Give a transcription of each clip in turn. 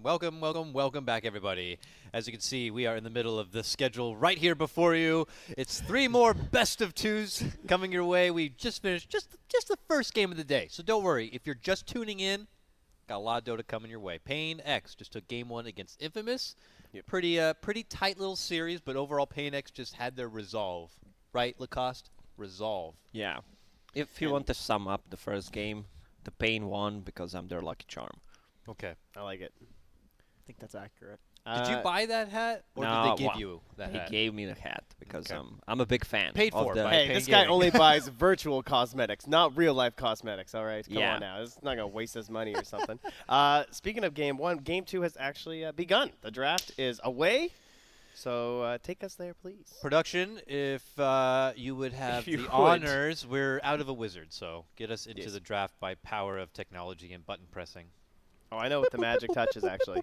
Welcome back, everybody. As you can see, we are in the middle of the schedule right here before you. It's 3 more best of 2s coming your way. We just finished just the first game of the day, so don't worry. If you're just tuning in, got a lot of Dota coming your way. paiN just took game 1 against Infamous. Yep. Pretty tight little series, but overall paiN just had their resolve. Right, Lacoste? Resolve. Yeah. If you want to sum up the first game, the paiN won because I'm their lucky charm. Okay. I like it. I think that's accurate. Did you buy that hat, or no, did they give you that hat? He gave me the hat because Okay. I'm a big fan. Paid of for the by Hey, paiN this guy Gaming. only buys virtual cosmetics, not real life cosmetics. All right, come Yeah. on now. It's not gonna waste us money or something. Speaking of game 1, game 2 has actually begun. The draft is away, so take us there, please. Production, if you would have you the would. honors, we're out of a wizard, so get us into Yes. the draft by power of technology and button pressing. Oh, I know what the magic touch is actually.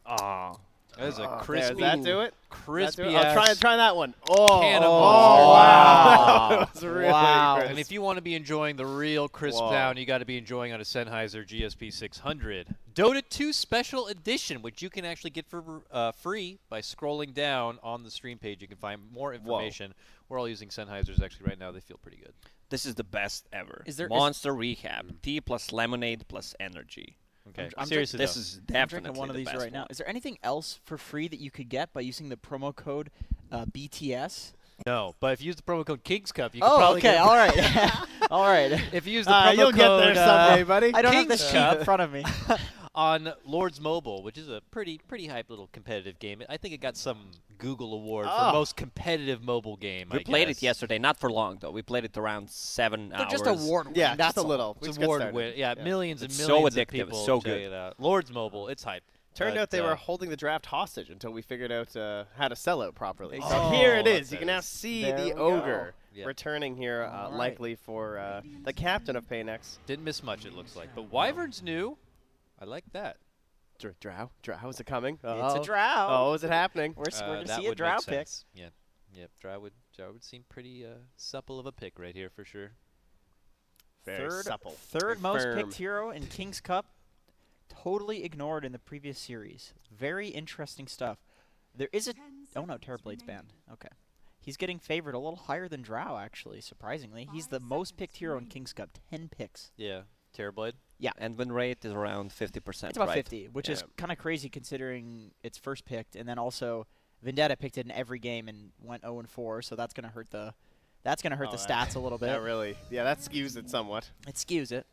Ah. That is a There, crispy, does that do it? crispy Does that do it? ass Try that one. Oh, cannonball. oh, wow. That was really Wow. crisp. And if you want to be enjoying the real crisp Whoa. sound, you got to be enjoying on a Sennheiser GSP 600. Dota 2 Special Edition, which you can actually get for free by scrolling down on the stream page. You can find more information. We're all using Sennheisers actually right now. They feel pretty good. This is the best ever. Is there- Monster Rehab. Tea plus lemonade plus energy. Okay. I'm Seriously, This though. is I'm definitely drinking one of the these best right now. one. Is there anything else for free that you could get by using the promo code BTS? No, but if you use the promo code Kings Cup, you can Oh, probably okay, get all right, all right. If you use the promo you'll code get there someday, buddy. I don't have the King's sheet Cup. in front of me. on Lords Mobile, which is a pretty hype little competitive game. I think it got some Google award Oh. for most competitive mobile game. We I played guess. it yesterday, not for long though. We played it around 7 They're hours. just award-winning. Yeah, that's just a all. little. It's Let's get award started. win. Yeah, millions and It's so millions of addictive, people it's so check good. it out. Lords Mobile, it's hype. Turned But, out they were holding the draft hostage until we figured out how to sell it properly. So Oh, here it that's is. You it. can now see There the we go. ogre Yeah. returning here, All right. likely for the captain of paiN. Didn't miss much, it looks like. But Wyvern's new. I like that. Drow, is it coming? It's a drow. Oh, is it happening? We're going to that see a would drow make pick. sense. Yep. Drow would seem pretty supple of a pick right here for sure. Very Third, supple. third Very most firm. picked hero in King's Cup. Totally ignored in the previous series. Very interesting stuff. There is a... Oh, no, Terrorblade's banned. Okay. He's getting favored a little higher than Drow, actually, surprisingly. He's the most picked hero in King's Cup. 10 picks. Yeah. Terrorblade. And win rate is around 50%. It's about right? 50, which is kind of crazy considering it's first picked, and then also Vendetta picked it in every game and went 0-4, so that's going to hurt the stats a little bit. That really, that skews it somewhat. It skews it.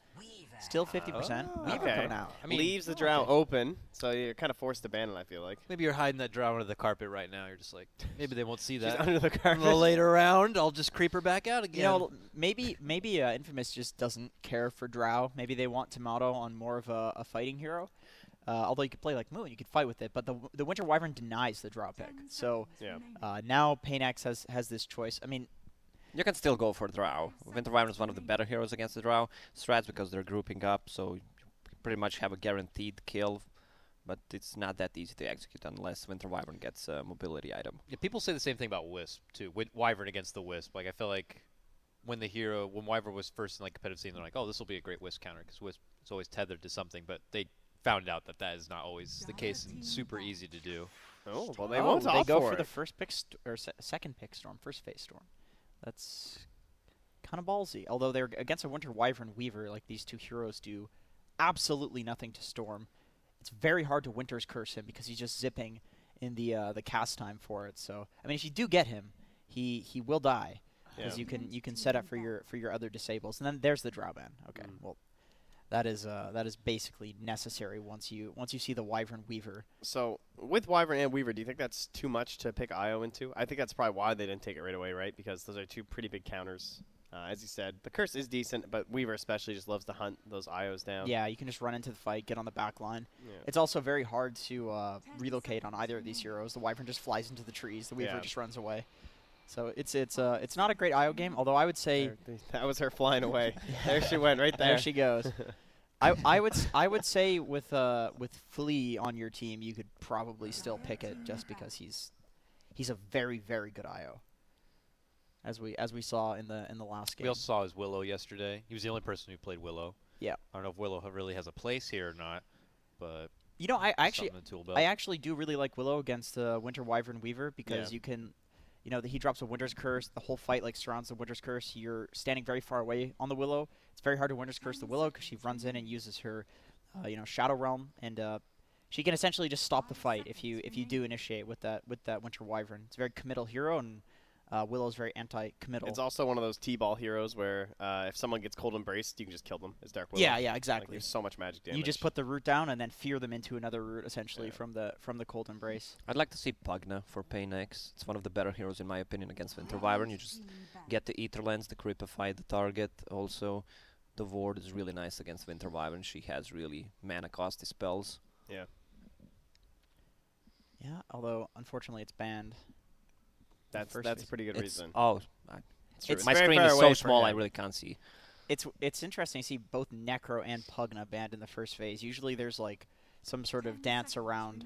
Still 50%. Oh, Weaver okay. coming out. I mean, Leaves the drow okay. open, so you're kind of forced to ban it, I feel like. Maybe you're hiding that Drow under the carpet right now. You're just like, maybe they won't see She's that. under the In carpet. the later round, I'll just creep her back out again. You know, maybe Infamous just doesn't care for Drow. Maybe they want Tomato on more of a fighting hero. Although you could play like Moon, you could fight with it. But the Winter Wyvern denies the Drow pick. So now paiN has this choice. I mean, You can still go for Drow. Winter Wyvern is one of the better heroes against the Drow strats because they're grouping up, so you pretty much have a guaranteed kill. But it's not that easy to execute unless Winter Wyvern gets a mobility item. Yeah, people say the same thing about Wisp too. Wyvern against the Wisp. Like I feel like when Wyvern was first in like competitive scene, they're like, oh, this will be a great Wisp counter because Wisp is always tethered to something. But they found out that is not always the case and super easy to do. Oh, well, they won't opt go for for the it. first pick second pick Storm, first phase Storm. That's kind of ballsy. Although they're against a Winter Wyvern Weaver, like these two heroes do absolutely nothing to Storm. It's very hard to Winter's Curse him because he's just zipping in the cast time for it. So I mean, if you do get him, he will die because you can set up for your other disables. And then there's the Drow ban. Okay, well that is basically necessary once you see the Wyvern Weaver. So with Wyvern and Weaver, do you think that's too much to pick IO into? I think that's probably why they didn't take it right away, right? Because those are two pretty big counters. As you said, the curse is decent, but Weaver especially just loves to hunt those IOs down. Yeah, you can just run into the fight, get on the back line. Yeah. It's also very hard to relocate on either of these heroes. The Wyvern just flies into the trees. The Weaver just runs away. So it's not a great IO game. Although I would say That was her flying away. There she went, right there. there she goes. I would say with Flea on your team, you could probably still pick it just because he's a very good IO. As we saw in the last game. We also saw his Willow yesterday. He was the only person who played Willow. Yeah. I don't know if Willow really has a place here or not, but You know, I actually Something in the tool belt. I actually do really like Willow against Winter Wyvern Weaver because Yeah. you can, you know, he drops a Winter's Curse. The whole fight like surrounds the Winter's Curse. You're standing very far away on the Willow. It's very hard to Winter's Curse the Willow because she runs in and uses her, Shadow Realm, and she can essentially just stop the fight if you do initiate with that Winter Wyvern. It's a very committal hero, and Willow's very anti-committal. It's also one of those T-ball heroes where if someone gets cold embraced, you can just kill them. It's Dark Willow. yeah, Like, exactly. there's so much magic damage. You just put the root down and then fear them into another root essentially Yeah. from the Cold Embrace. I'd like to see Pugna for paiN X. It's one of the better heroes in my opinion against Winter Wyvern. You just get the Ether Lens, the Creepify the target. Also, the Ward is really nice against Winter Wyvern. She has really mana costy spells. Yeah. Yeah, although unfortunately it's banned. That's first a phase. pretty good It's reason. It's my very screen far is away so for small I him. really can't see. It's interesting to see both Necro and Pugna banned in the first phase. Usually there's like some sort of dance around.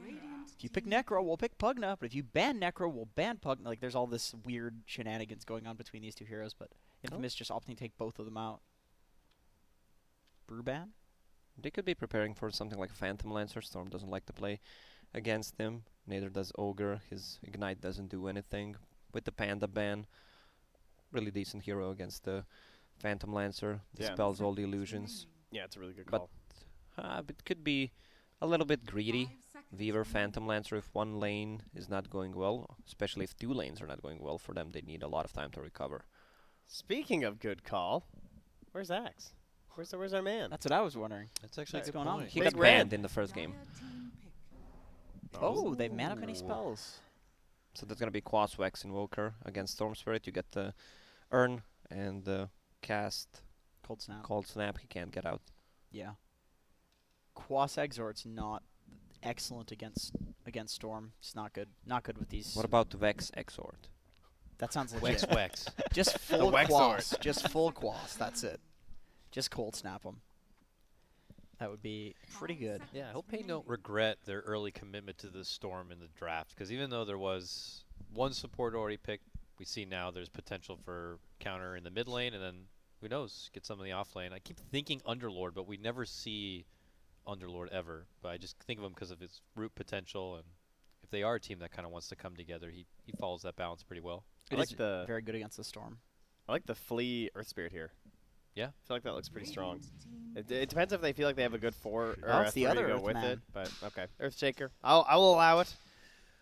If you pick Necro, we'll pick Pugna, but if you ban Necro, we'll ban Pugna. Like there's all this weird shenanigans going on between these two heroes, but Infamous just opting to take both of them out. Brew ban? They could be preparing for something like Phantom Lancer. Storm doesn't like to play against him. Neither does Ogre. His Ignite doesn't do anything. With the Panda ban, really decent hero against the Phantom Lancer. Yeah. Dispels all the illusions. Yeah, it's a really good But- call. But it could be a little bit greedy. Weaver, Phantom Lancer, if one lane is not going well, especially if two lanes are not going well for them, they need a lot of time to recover. Speaking of good call, where's Axe? Where's our man? That's what I was wondering. That's actually What's a good going on? point. He Big got red. banned in the first game. Oh, they man up any spells. So that's going to be Quas Wax Invoker against Storm Spirit. You get the Earn and the cast Cold Snap. Cold Snap. He can't get out. Yeah. Quas Exort's not excellent against Storm. It's not good. Not good with these. What about Vex Exort? That sounds Wex legit. Wex. Just full Wexort. Quas. Just full Quas. That's it. Just Cold Snap them. That would be pretty good. Yeah, I hope paiN don't regret their early commitment to the Storm in the draft, because even though there was one support already picked, we see now there's potential for counter in the mid lane, and then who knows, get some in the off lane. I keep thinking Underlord, but we never see Underlord ever. But I just think of him because of his root potential, and if they are a team that kind of wants to come together, he follows that balance pretty well. I It like is the very good against the Storm. Flea Earth Spirit here. Yeah. I feel like that looks pretty strong. It depends if they feel like they have a good 4 or Oh, a it's the 3 other to go with Earthman. it. But okay, Earthshaker. I will allow it.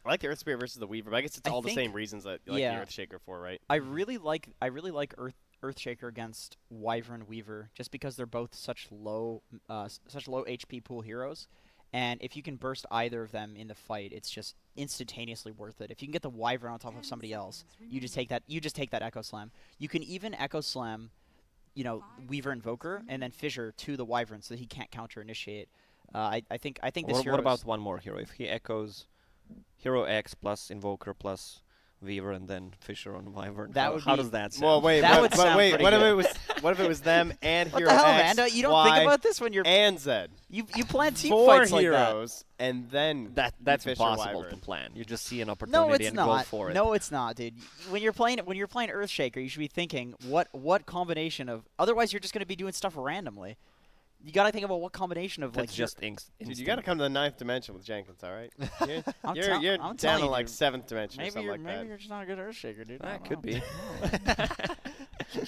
I like the Earth Spirit versus the Weaver, but I guess it's I all the think- same reasons that you like yeah. the Earthshaker for, right? I really like Earthshaker against Wyvern Weaver just because they're both such low HP pool heroes, and if you can burst either of them in the fight, it's just instantaneously worth it. If you can get the Wyvern on top of somebody else, you just take that Echo Slam. You can even Echo Slam, Weaver Invoker and then Fissure to the Wyvern so that he can't counter initiate. I think this hero. What about one more hero? If he echoes Hero X plus Invoker plus Weaver and then Fisher on Wyvern, That how, would how be- does that sound? Well, wait, That but, would but sound wait. pretty What if good. it was? What if it was them and What Hero the hell, X, man? You don't Y, think about this when you're and Z? you plan team 4 fights like that. heroes and then That's Fisher impossible Wyvern. to plan. You just see an No, opportunity it's and go not. for it. No, it's not, dude. When you're playing Earthshaker, you should be thinking what combination of. Otherwise, you're just going to be doing stuff randomly. You got to think about what combination of That's like. just Dude, you got to come to the 9th dimension with Jenkins, all right? You're, I'm you're, tell- you're I'm down telling to you, like dude. 7th dimension or Maybe something you're like maybe that. you're just not a good Earthshaker, dude. I That don't could know. be.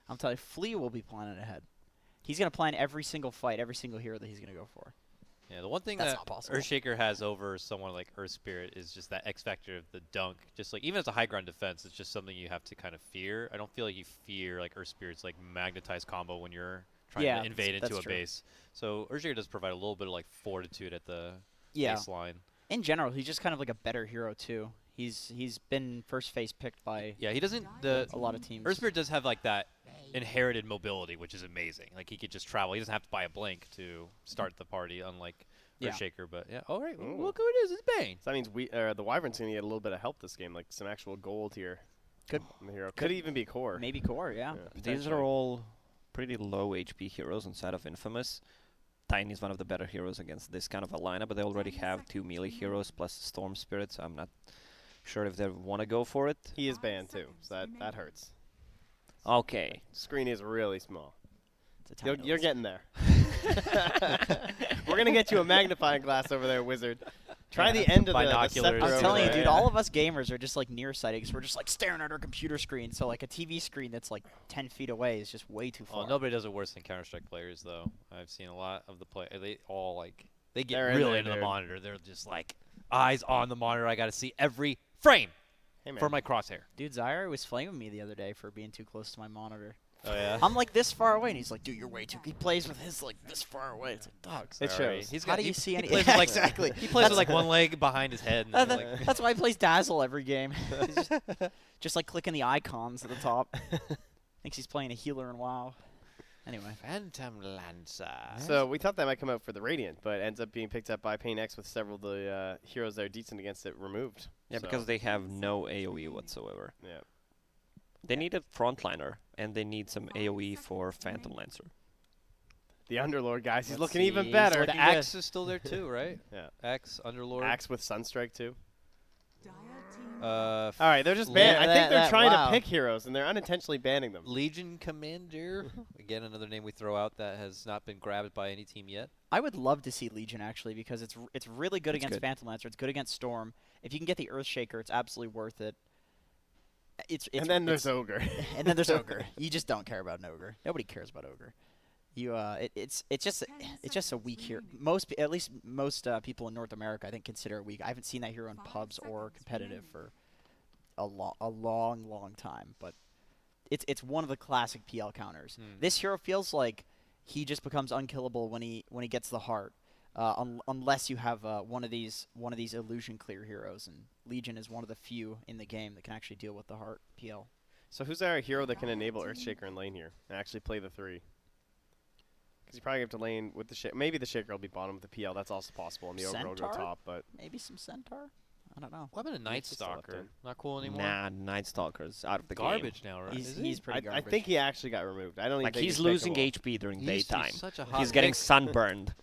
I'm telling you, Flea will be planning ahead. He's going to plan every single fight, every single hero that he's going to go for. Yeah, the one thing That's that not possible. Earthshaker has over someone like Earth Spirit is just that X factor of the dunk. Just like even as a high ground defense, it's just something you have to kind of fear. I don't feel like you fear like Earth Spirit's like magnetized combo when you're trying Yeah, to invade that's into a true. base. So Earthshaker does provide a little bit of like fortitude at the Yeah. baseline. In general, he's just kind of like a better hero too. He's been first phase picked by Yeah, he doesn't. The a lot of teams. Earth Spirit does have like that inherited mobility, which is amazing. Like he could just travel. He doesn't have to buy a blink to start the party, unlike Yeah. Earthshaker. But yeah, all right. Ooh. Look who it is. It's paiN. So that means the Wyvern's going to get a little bit of help this game, like some actual gold here. Could- on the hero. Could even be core. Maybe core, yeah. These potentially. are all pretty low HP heroes inside of Infamous. Tiny is one of the better heroes against this kind of a lineup, but they already have 2 melee heroes plus Storm Spirit, so I'm not sure if they want to go for it. He is banned too, so that hurts. Okay. Screen is really small. It's a tiny You're little- getting there. We're gonna get you a magnifying glass over there, wizard. Try the end of the Binoculars. scepter I'm over telling you, there. dude, all of us gamers are just like nearsighted because we're just like staring at our computer screen. So like a TV screen that's like 10 feet away is just way too far. Well, nobody does it worse than Counter-Strike players, though. I've seen a lot of the play. They all like they get They're in really there, into the dude. monitor. They're just like eyes on the monitor. I got to see every frame Hey, man. for my crosshair. Dude, Zyre was flaming me the other day for being too close to my monitor. Oh yeah. I'm like this far away, and he's like, dude, you're way too. He plays with his like this far away. It's like, dog. It Sorry. shows. He's How got, do he, you see he any? plays Yeah, with like exactly. He plays with like one leg behind his head. And like, That's why he plays Dazzle every game. He's just like clicking the icons at the top. Thinks he's playing a healer in WoW. Anyway. Phantom Lancer. So we thought that might come out for the Radiant, but ends up being picked up by paiN with several of the heroes that are decent against it removed. Yeah, So, because they have no AoE whatsoever. yeah. They need a frontliner, and they need some AoE for Phantom Lancer. The Underlord, guys, he's Let's looking see, even he's better. looking The Axe is still there too, right? Yeah. Axe, Underlord. Axe with Sunstrike too. All All right, they're just banning. I think they're trying wow. to pick heroes, and they're unintentionally banning them. Legion Commander. Again, another name we throw out that has not been grabbed by any team yet. I would love to see Legion actually because it's really good It's against good. Phantom Lancer. It's good against Storm. If you can get the Earthshaker, it's absolutely worth it. And then there's Ogre. and then there's Ogre. You just don't care about an Ogre. Nobody cares about Ogre. You it's just a weak hero. At least most people in North America I think consider it weak. I haven't seen that hero in pubs or competitive for a long time. But it's one of the classic PL counters. This hero feels like he just becomes unkillable when he gets the heart. Unless you have one of these illusion clear heroes, and Legion is one of the few in the game that can actually deal with the heart PL. So who's our hero that can enable Earthshaker in lane here and actually play the 3? Because you probably have to lane with the Shaker. Maybe the Shaker will be bottom with the PL. That's also possible, and the Ogre will go Centaur? top. But Maybe some Centaur? I don't know. What about a Night He's still left Stalker? in. Not cool anymore. Nah, Night Stalker's out of the Garbage now, right? He's, Is he? he's pretty I garbage. think he actually got removed. I don't even Like think he's he's losing pickable. HP during He used to be daytime. such a hot He's getting pick. sunburned.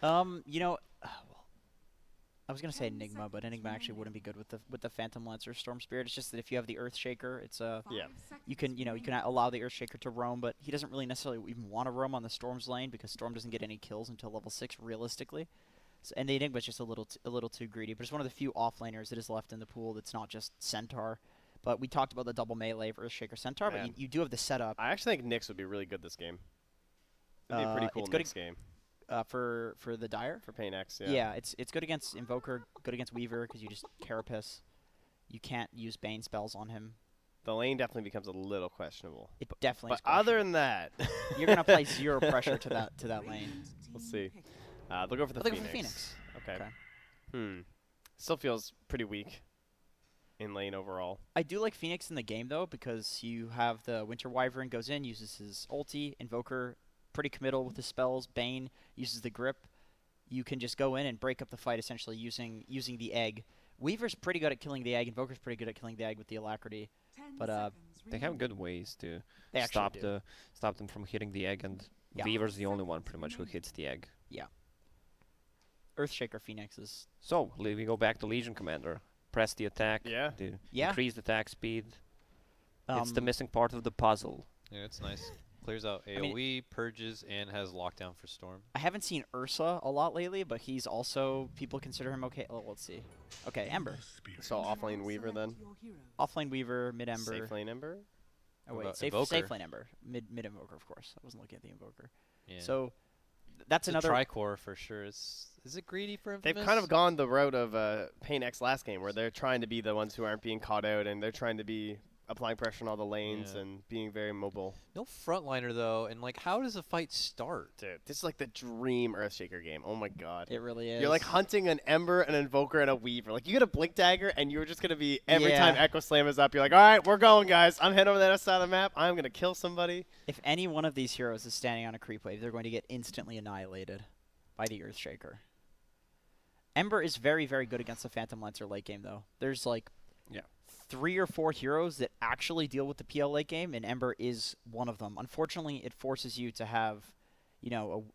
You know, well, I was gonna say Enigma, but Enigma actually wouldn't be good with the Phantom Lancer Storm Spirit. It's just that if you have the Earthshaker, it's Yeah. you can allow the Earthshaker to roam, but he doesn't really necessarily even want to roam on the Storm's lane because Storm doesn't get any kills until level 6 realistically. So, and the Enigma's just a little too greedy. But it's one of the few offlaners that is left in the pool that's not just Centaur. But we talked about the double melee of Earthshaker Centaur, Man. but you do have the setup I actually think Nyx would be really good this game. It'd be a pretty cool it's good Nyx game for the Dire. for paiN. Yeah, it's good against Invoker, good against Weaver because you just Carapace. You can't use Bane spells on him. The lane definitely becomes a little questionable. It definitely. But is questionable. other than that, You're gonna apply zero pressure to that lane. we'll see. They'll go for the They'll go Phoenix. for Phoenix. Okay. Still feels pretty weak in lane overall. I do like Phoenix in the game though because you have the Winter Wyvern goes in, uses his ulti, Invoker pretty committal with his spells, Bane uses the grip. You can just go in and break up the fight essentially using the egg. Weaver's pretty good at killing the egg, Invoker's pretty good at killing the egg with the alacrity. But They have good ways to they stop actually do. stop them from hitting the egg, and Yeah. Weaver's the only one pretty much who hits the egg. Earthshaker Phoenix is So we go back to Legion Commander. Press the attack. Yeah. To Yeah. increase the attack speed. It's the um, missing part of the puzzle. Yeah, it's nice. Clears out I mean- AoE, purges, and has lockdown for Storm. I haven't seen Ursa a lot lately, but he's also people consider him okay. Oh, let's see. Okay, Ember, So offlane Weaver then. offlane Weaver, mid Ember. Safe lane Ember. Oh What wait, about safe Invoker? lane Ember, mid Invoker of course. I wasn't looking at the Invoker. Yeah. So that's it's another. a Tricore for sure. Is it greedy for Infamous? They've kind of gone the route of paiN last game, where they're trying to be the ones who aren't being caught out, and they're trying to be applying pressure on all the lanes Yeah. and being very mobile. No frontliner though, and like, how does a fight start? Dude, this is like the dream Earthshaker game. Oh my god. It really is. You're like hunting an Ember, an Invoker, and a Weaver. Like, you get a Blink Dagger, and you're just going to be, every Yeah. time Echo Slam is up, you're like, all right, we're going, guys. I'm heading over the other side of the map. I'm going to kill somebody. If any one of these heroes is standing on a creep wave, they're going to get instantly annihilated by the Earthshaker. Ember is very, very good against the Phantom Lancer late game, though. There's like 3 or 4 heroes that actually deal with the PL late game, and Ember is one of them. Unfortunately, it forces you to have,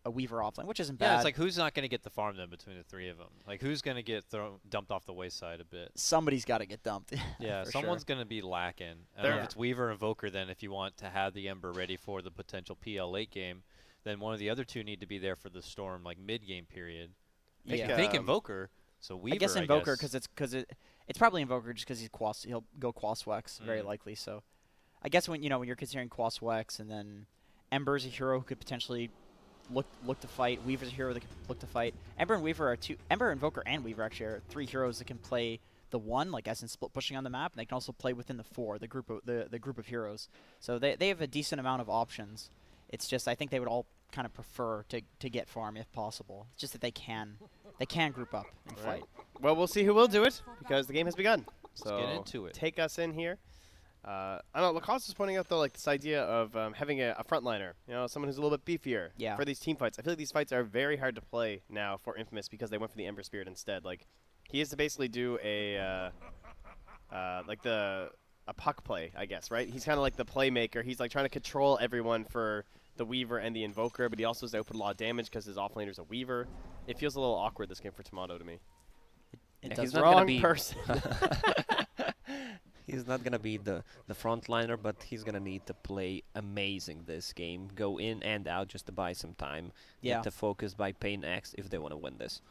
a Weaver offlane, which isn't bad. Yeah, it's like, who's not going to get the farm then between the three of them? Like, who's going to get dumped off the wayside a bit? Somebody's got to get dumped. Yeah, for someone's sure. going to be lacking. I don't know There- if it's Weaver or Invoker then, if you want to have the Ember ready for the potential PL late game. then one of the other two need to be there for the Storm, like mid-game period. Yeah. I think Invoker. So Weaver, I guess Invoker because it's probably Invoker just because he'll go Quaswex very likely. So I guess when you're considering Quaswex and then Ember's a hero who could potentially look to fight. Weaver's a hero that can look to fight. Ember and Weaver are Ember, Invoker, and Weaver actually are 3 heroes that can play the 1, like as in split pushing on the map, and they can also play within the 4, the group of heroes. So they have a decent amount of options. It's just I think they would all kind of prefer to get farm if possible. It's just that they can group up and fight. Well, we'll see who will do it because the game has begun. So Let's get into it. Take us in here. I don't know. Lacoste was pointing out though, like this idea of having a frontliner, someone who's a little bit beefier for these team fights. I feel like these fights are very hard to play now for Infamous because they went for the Ember Spirit instead. Like he has to basically do a puck play, I guess, right? He's kind of like the playmaker. He's like trying to control everyone for the Weaver and the Invoker, but he also has to output a lot of damage because his offlaner's a Weaver. It feels a little awkward this game for Tomato to me. He's the not gonna wrong be person. He's not gonna be the frontliner, but he's gonna need to play amazing this game. Go in and out just to buy some time. Yeah. Get to focus by paiN X if they want to win this.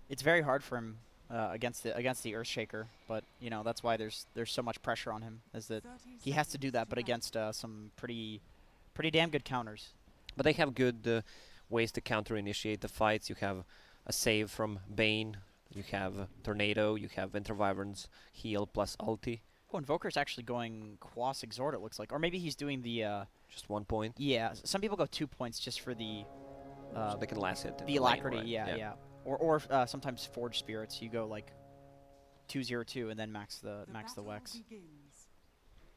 It's very hard for him against the Earthshaker, but that's why there's so much pressure on him, is that he has to do that, but against some pretty damn good counters. But they have good ways to counter-initiate the fights. You have a save from paiN. You have Tornado. You have Winter Wyvern's heal plus ulti. Oh, Invoker's actually going Quas Exhort, it looks like. Or maybe he's doing the... Just 1 point. Yeah, some people go 2 points just for the... so they can last hit. The Alacrity, right? Yeah. Or sometimes Forge Spirits, you go like 2-0-2 and then max the Wex.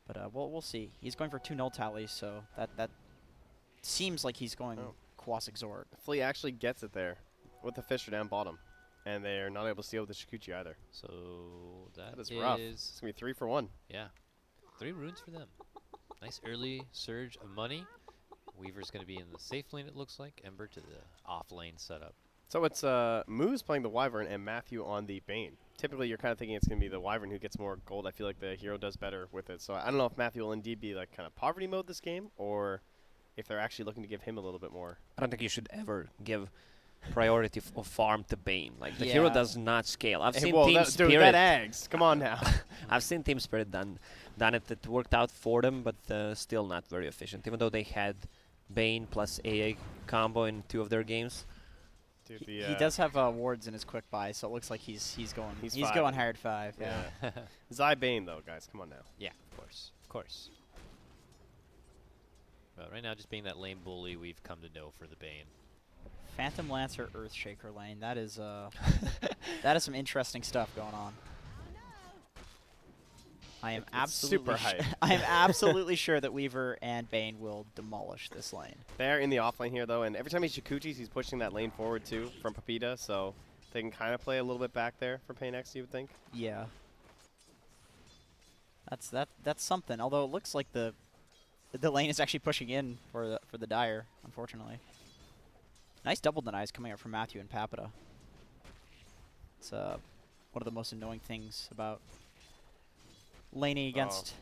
But we'll see. He's going for 2 null tallies, so that seems like he's going Quas Exhort. Flea actually gets it there with the Fisher down bottom. And they're not able to steal with the Shikuchi either. So that is rough. It's going to be 3 for 1. Yeah. 3 runes for them. Nice early surge of money. Weaver's going to be in the safe lane, it looks like. Ember to the off lane setup. So it's Moose playing the Wyvern and Matthew on the paiN. Typically, you're kind of thinking it's going to be the Wyvern who gets more gold. I feel like the hero does better with it. So I don't know if Matthew will indeed be like kind of poverty mode this game, or if they're actually looking to give him a little bit more. I don't think you should ever give priority of farm to paiN. Like the hero does not scale. I've seen Team Spirit. Dude, that eggs. Come on now. I've seen Team Spirit done it. It worked out for them, but still not very efficient. Even though they had paiN plus AA combo in 2 of their games. Dude, he does have wards in his quick buy, so it looks like he's going hard 5. Yeah. Zai Bane though, guys. Come on now. Yeah, of course. But right now, just being that lane bully we've come to know for the paiN. Phantom Lancer Earthshaker lane. That is some interesting stuff going on. I am absolutely super hype. I am absolutely sure that Weaver and paiN will demolish this lane. They're in the off lane here though, and every time he Shikuchis, he's pushing that lane forward too from Papita, so they can kind of play a little bit back there for paiN X, you would think. Yeah. That's something. Although it looks like the lane is actually pushing in for the Dire, unfortunately. Nice double denies coming up from Matthew and Papita. It's one of the most annoying things about laning against.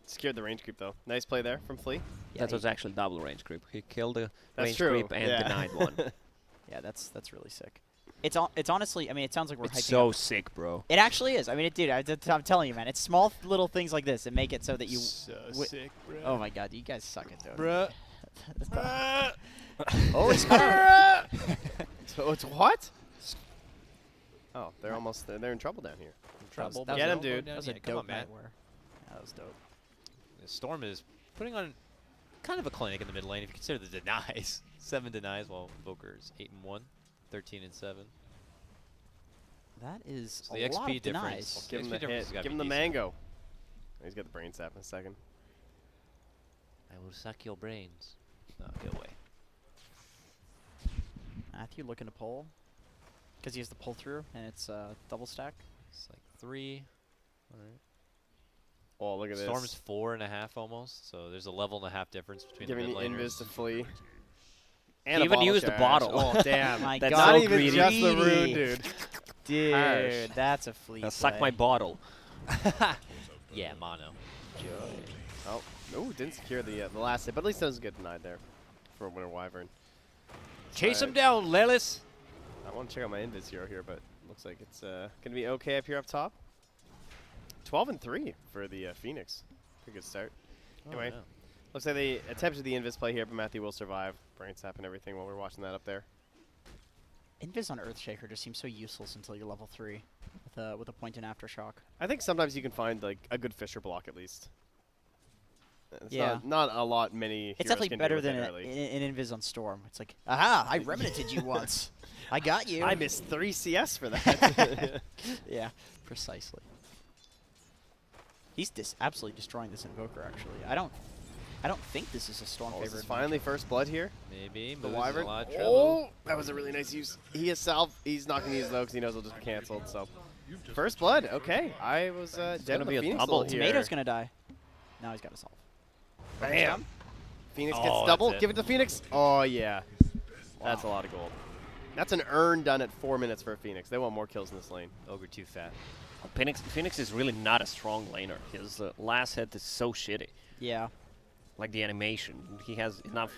Scared the range creep though. Nice play there from Flea. Yeah, that was actually double range creep. He killed the That's range true. creep and denied one. Yeah, that's really sick. It's honestly, I mean, it sounds like we're hyping so up. sick, bro. It actually is. I mean, I'm telling you, man. It's small little things like this that make it so that you. So sick, bro. Oh my God, you guys suck at Dota. Bruh. Oh, it's So it's what? Oh, they're in trouble down here. Trouble. Get him, dude. That was a Come dope on, man. Nightwear. Yeah, that was dope. The Storm is putting on kind of a clinic in the mid lane if you consider the denies. 7 denies, while Invoker's 8-1, 13-7. That is So a the lot XP of denies. difference. Give him XP the difference has hit. gotta Give be him the decent. mango. He's got the brain sap in a second. I will suck your brains. No, get away. Matthew looking to pull because he has the pull through and it's double stack. It's like 3. All right. Oh, look at this. Storm's 4.5 almost, so there's a level and a half difference between Giving the the mid invis laners. to Flea. He even used the charge. bottle. Oh, damn. My That's God, Not so even greedy. just the rune, Greedy. dude. Dude, Harsh. that's a flea play. Suck my bottle. Yeah, mono. Oh, no, didn't secure the last hit, but at least that was good denied there. for Winter Wyvern. Chase him Alright. down, Lelis. I want to check out my invis hero here, but looks like it's going to be okay up here up top. 12-3 for the Phoenix. Pretty good start. Anyway, Oh, looks like they attempted the invis play here, but Matthew will survive. Brain sap and everything while we're watching that up there. Invis on Earthshaker just seems so useless until you're level 3 with a point in Aftershock. I think sometimes you can find like a good Fisher block at least. It's Yeah. not a lot many It's heroes definitely can do better with than it, really. an Invis on Storm. It's like, aha, I remnanted you once. I got you. I missed 3 CS for that. Yeah, precisely. He's absolutely destroying this Invoker, actually. I don't think this is a Storm Oh, this favorite. is finally first blood here. Maybe. The Moose is Wyvern. a lot of trouble. Oh, that was a really nice use. He is salve. He's not going to use though because he knows it'll just be canceled. So, first blood. Okay, I was dead gonna on be the a Phoenix double. ult here. Tomato's gonna die. Now he's got to solve. Bam. Phoenix gets Oh, double. that's it. Give it to Phoenix. Oh yeah, that's a lot of gold. That's an earn done at 4 minutes for a Phoenix. They want more kills in this lane. Ogre too fat. Phoenix is really not a strong laner. His last hit is so shitty. Yeah. Like the animation. He has enough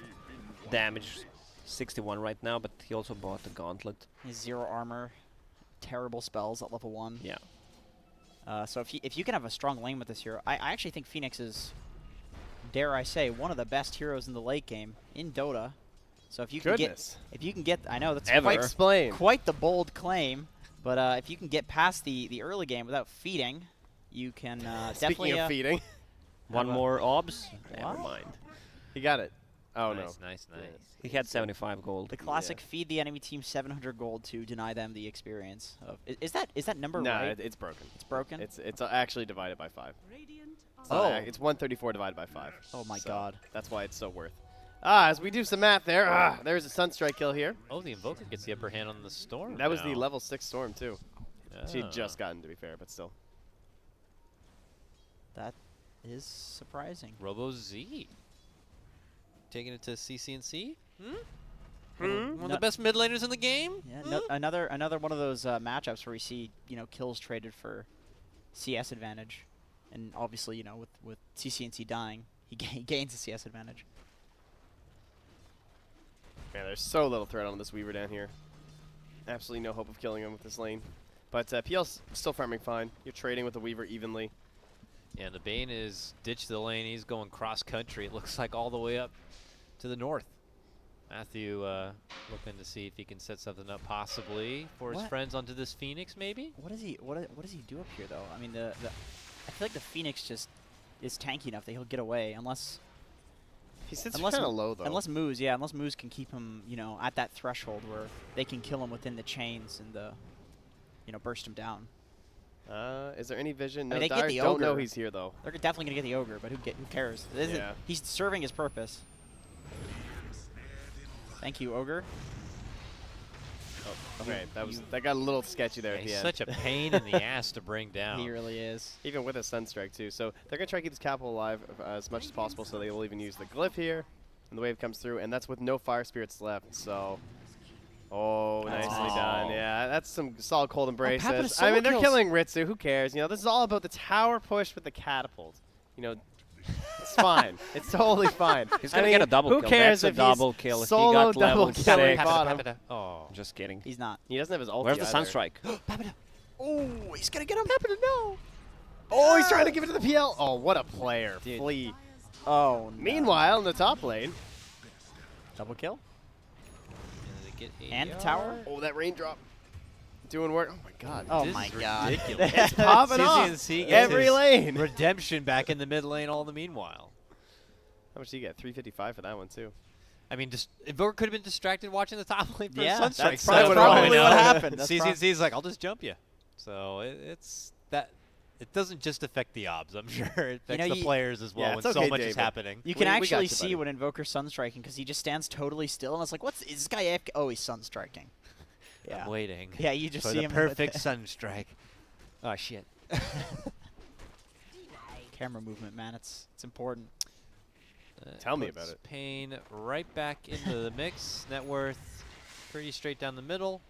damage, 61 right now, but he also bought the gauntlet. He's 0 armor, terrible spells at level 1. Yeah. So if you can have a strong lane with this hero, I actually think Phoenix is, dare I say, one of the best heroes in the late game in Dota. So if you can Goodness. get, I know that's Ever. Explain. quite the bold claim, but if you can get past the early game without feeding, you can definitely. Speaking of feeding, One more obs? Never What? mind. he got it. Oh nice, no. nice. He had 75 gold. the classic feed the enemy team 700 gold to deny them the experience. Of, is that number No, right? it's broken. It's broken. It's actually divided by 5. Oh. It's 134 divided by 5. Oh my So God. That's why it's so worth. As we do some math there, there's a Sunstrike kill here. Oh, the Invoker gets the upper hand on the Storm. That was the now. level 6 Storm too. She had Ah. just gotten, to be fair, but still. That is surprising. Robo Z. Taking it to CCNC? Hmm? One of the best mid laners in the game? Yeah, another one of those matchups where we see kills traded for CS advantage, and obviously with CCNC dying, he gains a CS advantage. Man, there's so little threat on this Weaver down here. Absolutely no hope of killing him with this lane. But PL's still farming fine. You're trading with the Weaver evenly. Yeah, and the Bane is ditched the lane. He's going cross country. It looks like all the way up to the north. Matthew looking to see if he can set something up possibly for his What? friends onto this Phoenix maybe. What does he do up here though? I mean I feel like the Phoenix just is tanky enough that he'll get away unless He sits unless kind of low, though. unless Moose can keep him at that threshold where they can kill him within the chains and burst him down. Is there any vision? I No, mean, they get Dire the don't know ogre. he's here, though. They're definitely gonna get the ogre, but who cares? Yeah. He's serving his purpose. Thank you, ogre. Oh, okay, that got a little sketchy there Yeah, at the he's end. such a pain in the ass to bring down. He really is. Even with a Sunstrike, too. So they're going to try to keep this capital alive as much as possible, so they will even use the glyph here. And the wave comes through, and that's with no fire spirits left, so... Oh, That's nicely nice. done. Yeah, that's some solid cold embraces. Papa I solo mean, they're kills. killing Ritsu. Who cares? This is all about the tower push with the catapult. It's fine. It's totally fine. He's I gonna mean, get a double who kill. cares That's if a double he's kill. He solo got level double killing 6. bottom. Oh. Just kidding. He's not. He doesn't have his ulti Where's the either. Sunstrike? Papita. Oh, he's gonna get him. Papita, no. Oh, he's trying to give it to the PL. Oh, what a player. Dude. Flea. Oh. No. Meanwhile, in the top lane. double kill. And, they get And the AR. tower? Oh, that raindrop. Doing work. Oh, my God. Oh This my is God. ridiculous. It's popping off. CCNC gets Every his lane. redemption back in the mid lane all the meanwhile. How much did you get? 355 for that one, too. I mean, Invoker could have been distracted watching the top lane for Yeah, a Sunstrike. that's setup probably for all what we know. happened. That's CCNC's like, I'll just jump you. So it's that. It doesn't just affect the obs, I'm sure. It affects the you- players as well Yeah, when it's so okay, much is David. happening. You We can got actually you, see buddy. when Invoker sunstriking because he just stands totally still and it's like, is this guy AFK? Oh, he's sunstriking. Yeah. I'm waiting. Yeah, you just for see the him perfect Sunstrike. Oh shit. camera movement, man. It's important. Tell me puts about it. paiN right back into the mix. Net worth pretty straight down the middle.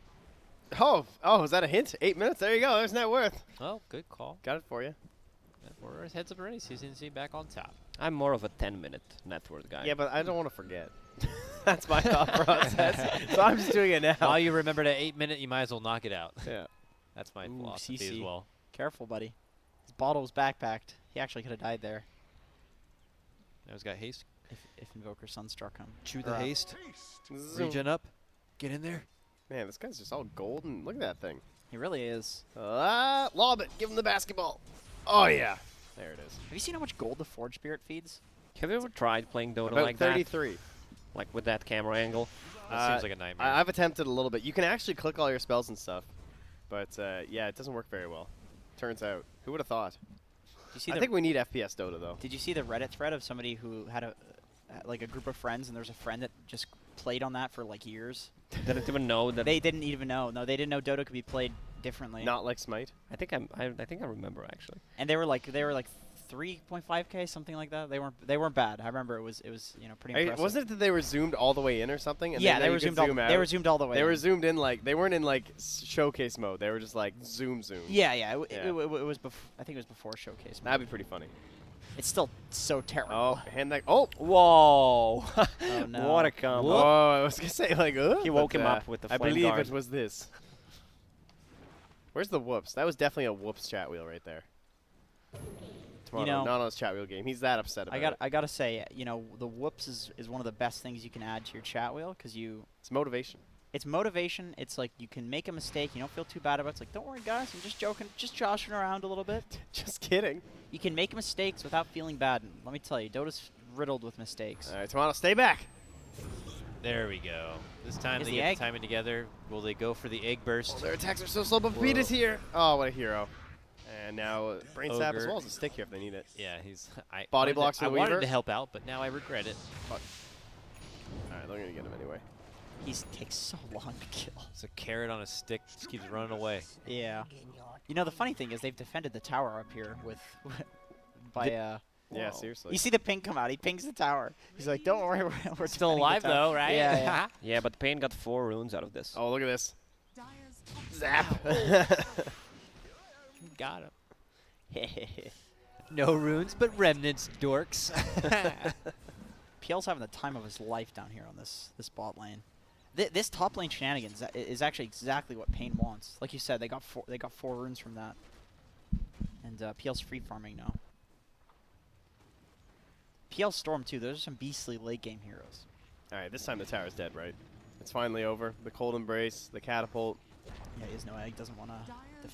Oh, is that a hint? 8 minutes. There you go. There's net worth. Oh, good call. Got it for you. Net worth heads up already. CCNC back on top. I'm more of a 10-minute net worth guy. Yeah, but I don't want to forget. That's my thought process. So I'm just doing it now. While you remember to 8-minute, you might as well knock it out. Yeah. That's my Ooh, philosophy as CC. well. Careful, buddy. His bottle was backpacked. He actually could have died there Now he's got haste. if Invoker Sunstruck him. Chew Or, the haste. Zoom. Regen up. Get in there. Man, this guy's just all golden. Look at that thing. He really is. Lob it. Give him the basketball. Oh, yeah. There it is. Have you seen how much gold the Forge Spirit feeds? Have you ever tried playing Dota About like 33. that? Like with that camera angle? That seems like a nightmare. I've attempted a little bit. You can actually click all your spells and stuff. But, yeah, it doesn't work very well. Turns out. Who would have thought? Did you see I the think we need FPS Dota, though. Did you see the Reddit thread of somebody who had like a group of friends, and there's a friend that just played on that for like years? Didn't even know that. They didn't even know. No, they didn't know Dota could be played differently. Not like Smite. I think I remember actually. And they were like 3.5K, something like that. They weren't bad. I remember it was pretty impressive. Wasn't it that they were zoomed all the way in or something? And Yeah, then they you were could zoomed all. zoom out? They were zoomed all the way. They in. were zoomed in like they weren't in like showcase mode. They were just like zoom. Yeah, yeah. Yeah. It was I think it was before showcase. That'd be pretty funny. It's still so terrible. Oh, hand that. Oh, Whoa! Oh, no. What a combo! oh! I was gonna say like. He woke him up with the I flame believe guard. it was this. Where's the whoops? That was definitely a whoops chat wheel right there. Tomato, know- not on his chat wheel game. He's that upset about it. I gotta say, the whoops is one of the best things you can add to your chat wheel because It's motivation. it's motivation. It's like you can make a mistake. You don't feel too bad about it. It's like, don't worry, guys. I'm just joking, just joshing around a little bit. Just kidding. You can make mistakes without feeling bad. And let me tell you, Dota's riddled with mistakes. All right, Tomato, stay back. There we go. This time Is they the get egg- the timing together. Will they go for the egg burst? Oh, their attacks are so slow, but Beat is here. Oh, what a hero. And now Brain Sap as Ogre. well as a stick here if they need it. Yeah, he's. I Body wanted to- blocks for I the wanted Weaver? to help out, but now I regret it. All right, they're going to get him anyway. He takes so long to kill. It's a carrot on a stick. Just keeps running away. Yeah. The funny thing is they've defended the tower up here with by Yeah, Whoa. seriously. You see the ping come out. He pings the tower. He's like, "Don't worry, we're Still defending the alive tower." though, right? Yeah, yeah. Yeah, but paiN got 4 runes out of this. Oh, look at this. Zap. Got him. No runes, but remnants, dorks. PL's having the time of his life down here on this bot lane. This top lane shenanigans is actually exactly what paiN wants. Like you said, they got four runes from that, and PL's free farming now. PL Storm too. Those are some beastly late game heroes. All right, this time the tower's dead, right? It's finally over. The cold embrace, the catapult. Yeah, he has no egg. Doesn't want to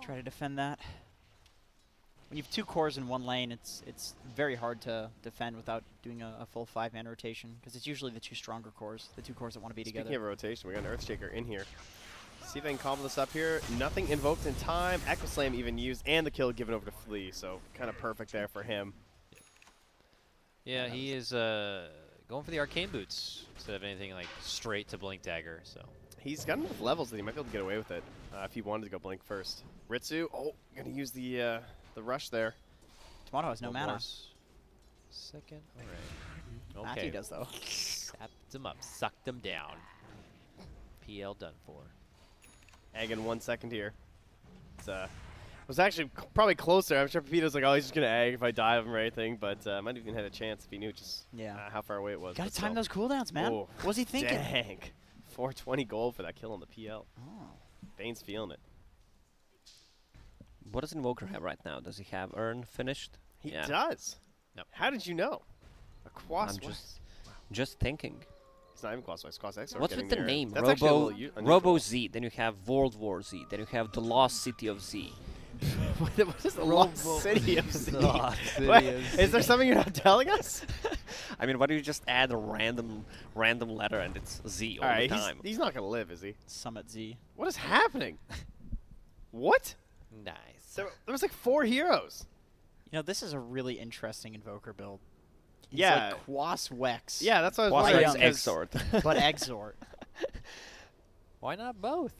try to defend that. When you have 2 cores in one lane, it's very hard to defend without doing a full 5-man rotation because it's usually the 2 stronger cores, the 2 cores that want to be Speaking together. of rotation, we got an Earthshaker in here. See if they can combo this up here. Nothing invoked in time. Echo Slam even used, and the kill given over to Flea, so kind of perfect there for him. Yeah, he is going for the arcane boots instead of anything like straight to blink dagger. So He's got enough levels that he might be able to get away with it if he wanted to go blink first. Ritsu, gonna use the rush there. Tomato has no one mana. more second. All right. Matthew Okay. does though. Sapped him up, sucked him down. PL done for. Egg in 1 second here. It's was actually probably closer. I'm sure Pepito's like, oh, he's just gonna egg if I die of him or anything, but might even had a chance if he knew just Yeah. how far away it was. Gotta but time still. those cooldowns, man. Oh, What was he thinking? Dang. 420 gold for that kill on the PL. Oh. Bane's feeling it. What does Invoker have right now? Does he have Urn finished? He Yeah. does. No. How did you know? A Quas. I'm just thinking. It's not even Quas Quas X. What's with the name? That's actually a Robo, little unusual. Robo Z. Then you have World War Z. Then you have the Lost City of Z. What is the Lost City of Z? Lost City What? of Z. Is there something you're not telling us? I mean, why do you just add a random letter and it's Z all Alright, the time? he's not gonna live, is he? Summit Z. What is happening? What? Nice. There was like 4 heroes. This is a really interesting Invoker build. It's Yeah. like Quas Wex. Yeah, that's what I was Quas wondering. Rex 'cause- Exort. But Exort. Why not both?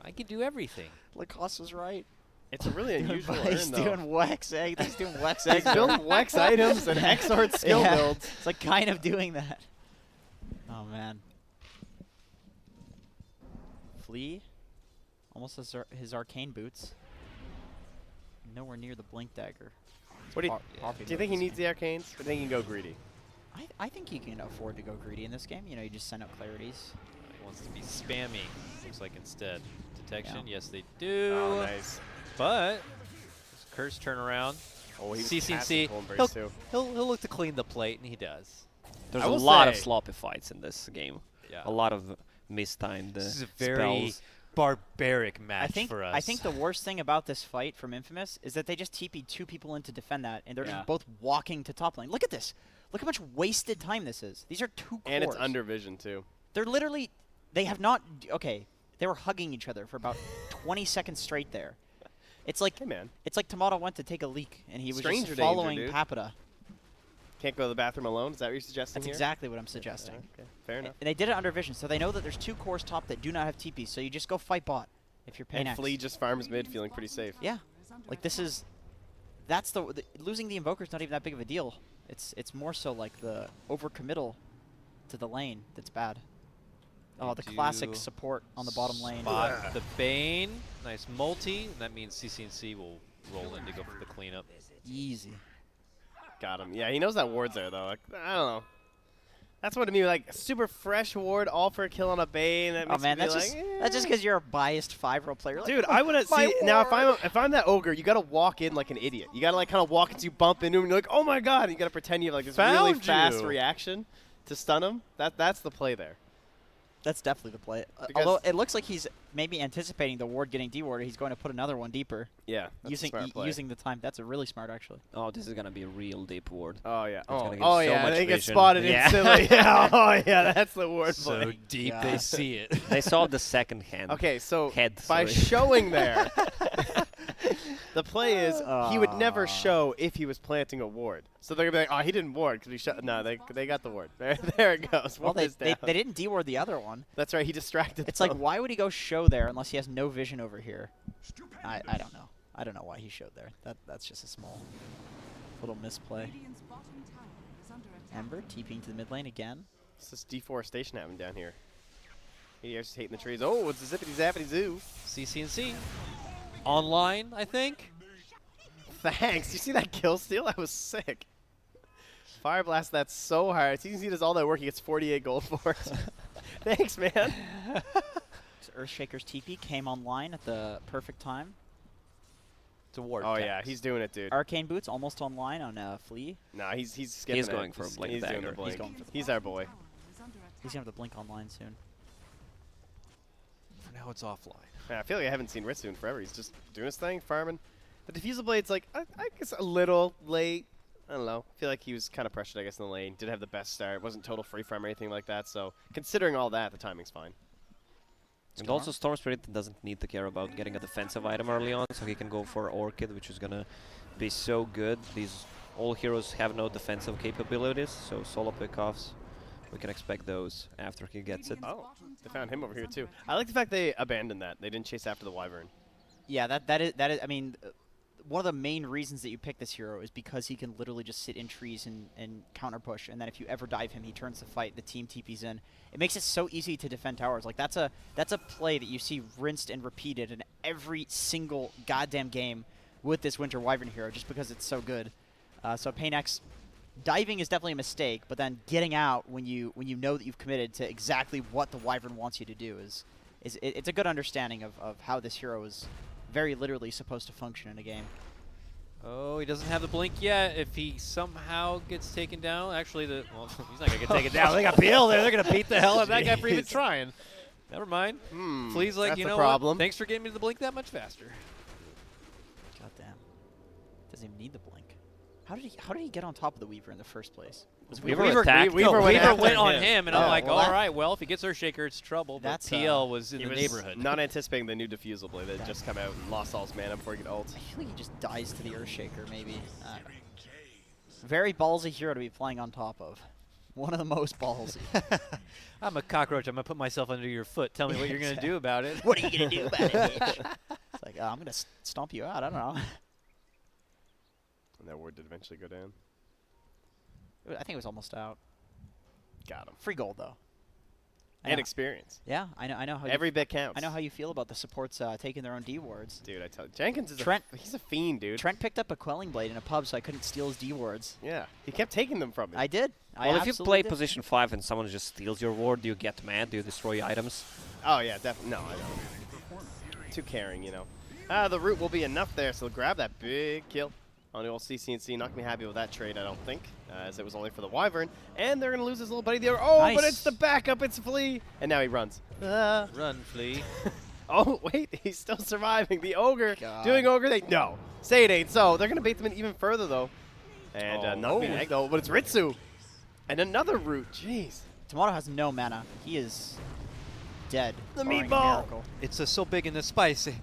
I can do everything. Lacoste was right. It's a really unusual He's urn, though. doing Wex egg. He's doing Wex He's egg. building Wex items and Exort skill Yeah. builds. It's like kind of doing that. Oh man. Flea almost has his arcane boots. Nowhere near the blink dagger. What do you, Poppy do you think he built needs the arcanes? Or do you think he can go greedy? I think you can afford to go greedy in this game. You know, you just send out clarities. He wants to be spammy. Looks like instead. Detection, Yeah. yes they do. Oh, nice. But curse turnaround. Oh, he was CCC. casting full He'll, embrace too. he'll look to clean the plate, and he does. There's I a will lot of say- sloppy fights in this game. Yeah. A lot of mistimed This is a very spells. barbaric match for us. I think the worst thing about this fight from Infamous is that they just TP'd 2 people in to defend that, and they're Yeah. just both walking to top lane. Look at this. Look how much wasted time this is. These are 2 cores. And it's under vision too. They're literally, they have not, okay, they were hugging each other for about 20 seconds straight there. It's like, Hey man, Tomato went to take a leak, and he was Stranger just danger, following dude. Papita. can't go to the bathroom alone. Is that what you're suggesting That's here? exactly what I'm suggesting. Okay, fair enough. And they did it under vision, so they know that there's 2 cores top that do not have TP, so you just go fight bot if you're paying And Flea just farms mid, feeling pretty safe. Yeah, like this is, losing the Invoker's not even that big of a deal. It's more so like the overcommittal to the lane that's bad. Oh, the classic do support on the bottom lane. Spot the paiN. Nice multi. And that means CCNC will roll in to go for the cleanup. Easy. Got him. Yeah, he knows that ward's there though. Like, I don't know. That's what to me like super fresh ward, all for a kill on a paiN. That Oh makes man, me that's like, just eh. that's just because you're a biased 5-row player. Like, Dude, I would have my see now ward. if I'm that ogre, you gotta walk in like an idiot. You gotta like kind of walk into bump into him and you're like, oh my god, and you gotta pretend you have like this really Found fast you. reaction to stun him. That's the play there. That's definitely the play. Because- Although it looks like he's maybe anticipating the ward getting dewarded, he's going to put another one deeper Yeah, that's using a smart play. using the time. That's a really smart actually. Oh, this is gonna be a real deep ward. Oh yeah. gonna get Oh so yeah. much They get vision. spotted Yeah. instantly. Yeah. Oh yeah. That's the ward So play. deep God. they see it. They saw the second hand. Okay, so Head, by sorry. showing there, the play is he would never show if he was planting a ward. So they're gonna be like, oh, he didn't ward because we shot. No, they got the ward. There it goes. Well, Ward is down. they didn't deward the other one. That's right. He distracted. It's like, them. why would he go show there unless he has no vision over here? I don't know. I don't know why he showed there. That's just a small little misplay. Ember TPing to the mid lane again. It's this deforestation happening down here. ADR's just hating the trees. Oh, it's a zippity zappity zoo. CCNC. Online, I think. Thanks. You see that kill steal? That was sick. Fire blast that so hard. CCC does all that work. He gets 48 gold for it. Thanks, man. So Earthshaker's TP came online at the perfect time. It's a ward. Oh tax. yeah, he's doing it, dude. Arcane Boots almost online on Flea. Nah, he's skipping He's it. going for a blink He's doing dagger. the blink. He's going for the He's our boy. He's gonna have to blink online soon. For now, it's offline. Man, I feel like I haven't seen Ritsu in forever. He's just doing his thing, farming. The Diffusal Blade's like, I guess a little late. I don't know. I feel like he was kind of pressured, I guess, in the lane. Didn't have the best start. Wasn't total free farm or anything like that. So, considering all that, the timing's fine. And also Storm Spirit doesn't need to care about getting a defensive item early on, so he can go for Orchid, which is gonna be so good. These all heroes have no defensive capabilities, so solo pickoffs, we can expect those after he gets it. Oh, they found him over here, too. I like the fact they abandoned that. They didn't chase after the Wyvern. Yeah, that is. I mean, one of the main reasons that you pick this hero is because he can literally just sit in trees and counter push, and then if you ever dive him, he turns the fight. The team TP's in. It makes it so easy to defend towers. Like that's a play that you see rinsed and repeated in every single goddamn game with this Winter Wyvern hero, just because it's so good. So paiNX, diving is definitely a mistake, but then getting out when you know that you've committed to exactly what the Wyvern wants you to do it's a good understanding of how this hero is very literally supposed to function in a game. Oh, he doesn't have the blink yet. If he somehow gets taken down, actually, well, he's not gonna get taken down. They got PL there. They're gonna beat the hell out of that guy for even Jeez. trying. Never mind. Flea's like, that's you a know problem. what? Thanks for getting me to the blink that much faster. God damn. Doesn't even need the blink. How did he get on top of the Weaver in the first place? Was Weaver attacked him. Weaver went after went on him. him, and Oh, I'm like, well, all that- right, well, if he gets Earthshaker, it's trouble. But That's, TL was in He the was neighborhood. not anticipating the new Diffusal Blade that had just come out and lost all his mana before he could ult. I feel like he just dies to the Earthshaker, maybe. Very ballsy hero to be playing on top of. One of the most ballsy. I'm a cockroach. I'm gonna put myself under your foot. Tell me what you're gonna do about it. What are you gonna do about it, bitch? It's like, I'm gonna stomp you out. I don't know. And that ward did eventually go down. I think it was almost out. Got him. Free gold though. And experience. Yeah, I know how Every bit counts. I know how you feel about the supports taking their own D wards. Dude, I tell you. Jenkins is he's a fiend, dude. Trent picked up a Quelling Blade in a pub, so I couldn't steal his D wards. Yeah. He kept taking them from me. I did. Well, if you absolutely play did. position 5 and someone just steals your ward, do you get mad? Do you destroy items? Oh, yeah, definitely. No, I don't. Too caring, you know. The root will be enough there, so they'll grab that big kill on the old CC&C. Not going to be happy with that trade, I don't think, as it was only for the Wyvern. And they're going to lose his little buddy there. Oh, Nice. but it's the backup. It's Flea. And now he runs. Run, Flea. Oh, wait. He's still surviving. The Ogre God. doing Ogre. No. Say it ain't so. They're going to bait them in even further, though. And not being egg, though, but it's Ritsu. And another root. Jeez. Tomato has no mana. He is dead. The barring a meatball. miracle. It's so big and it's spicy.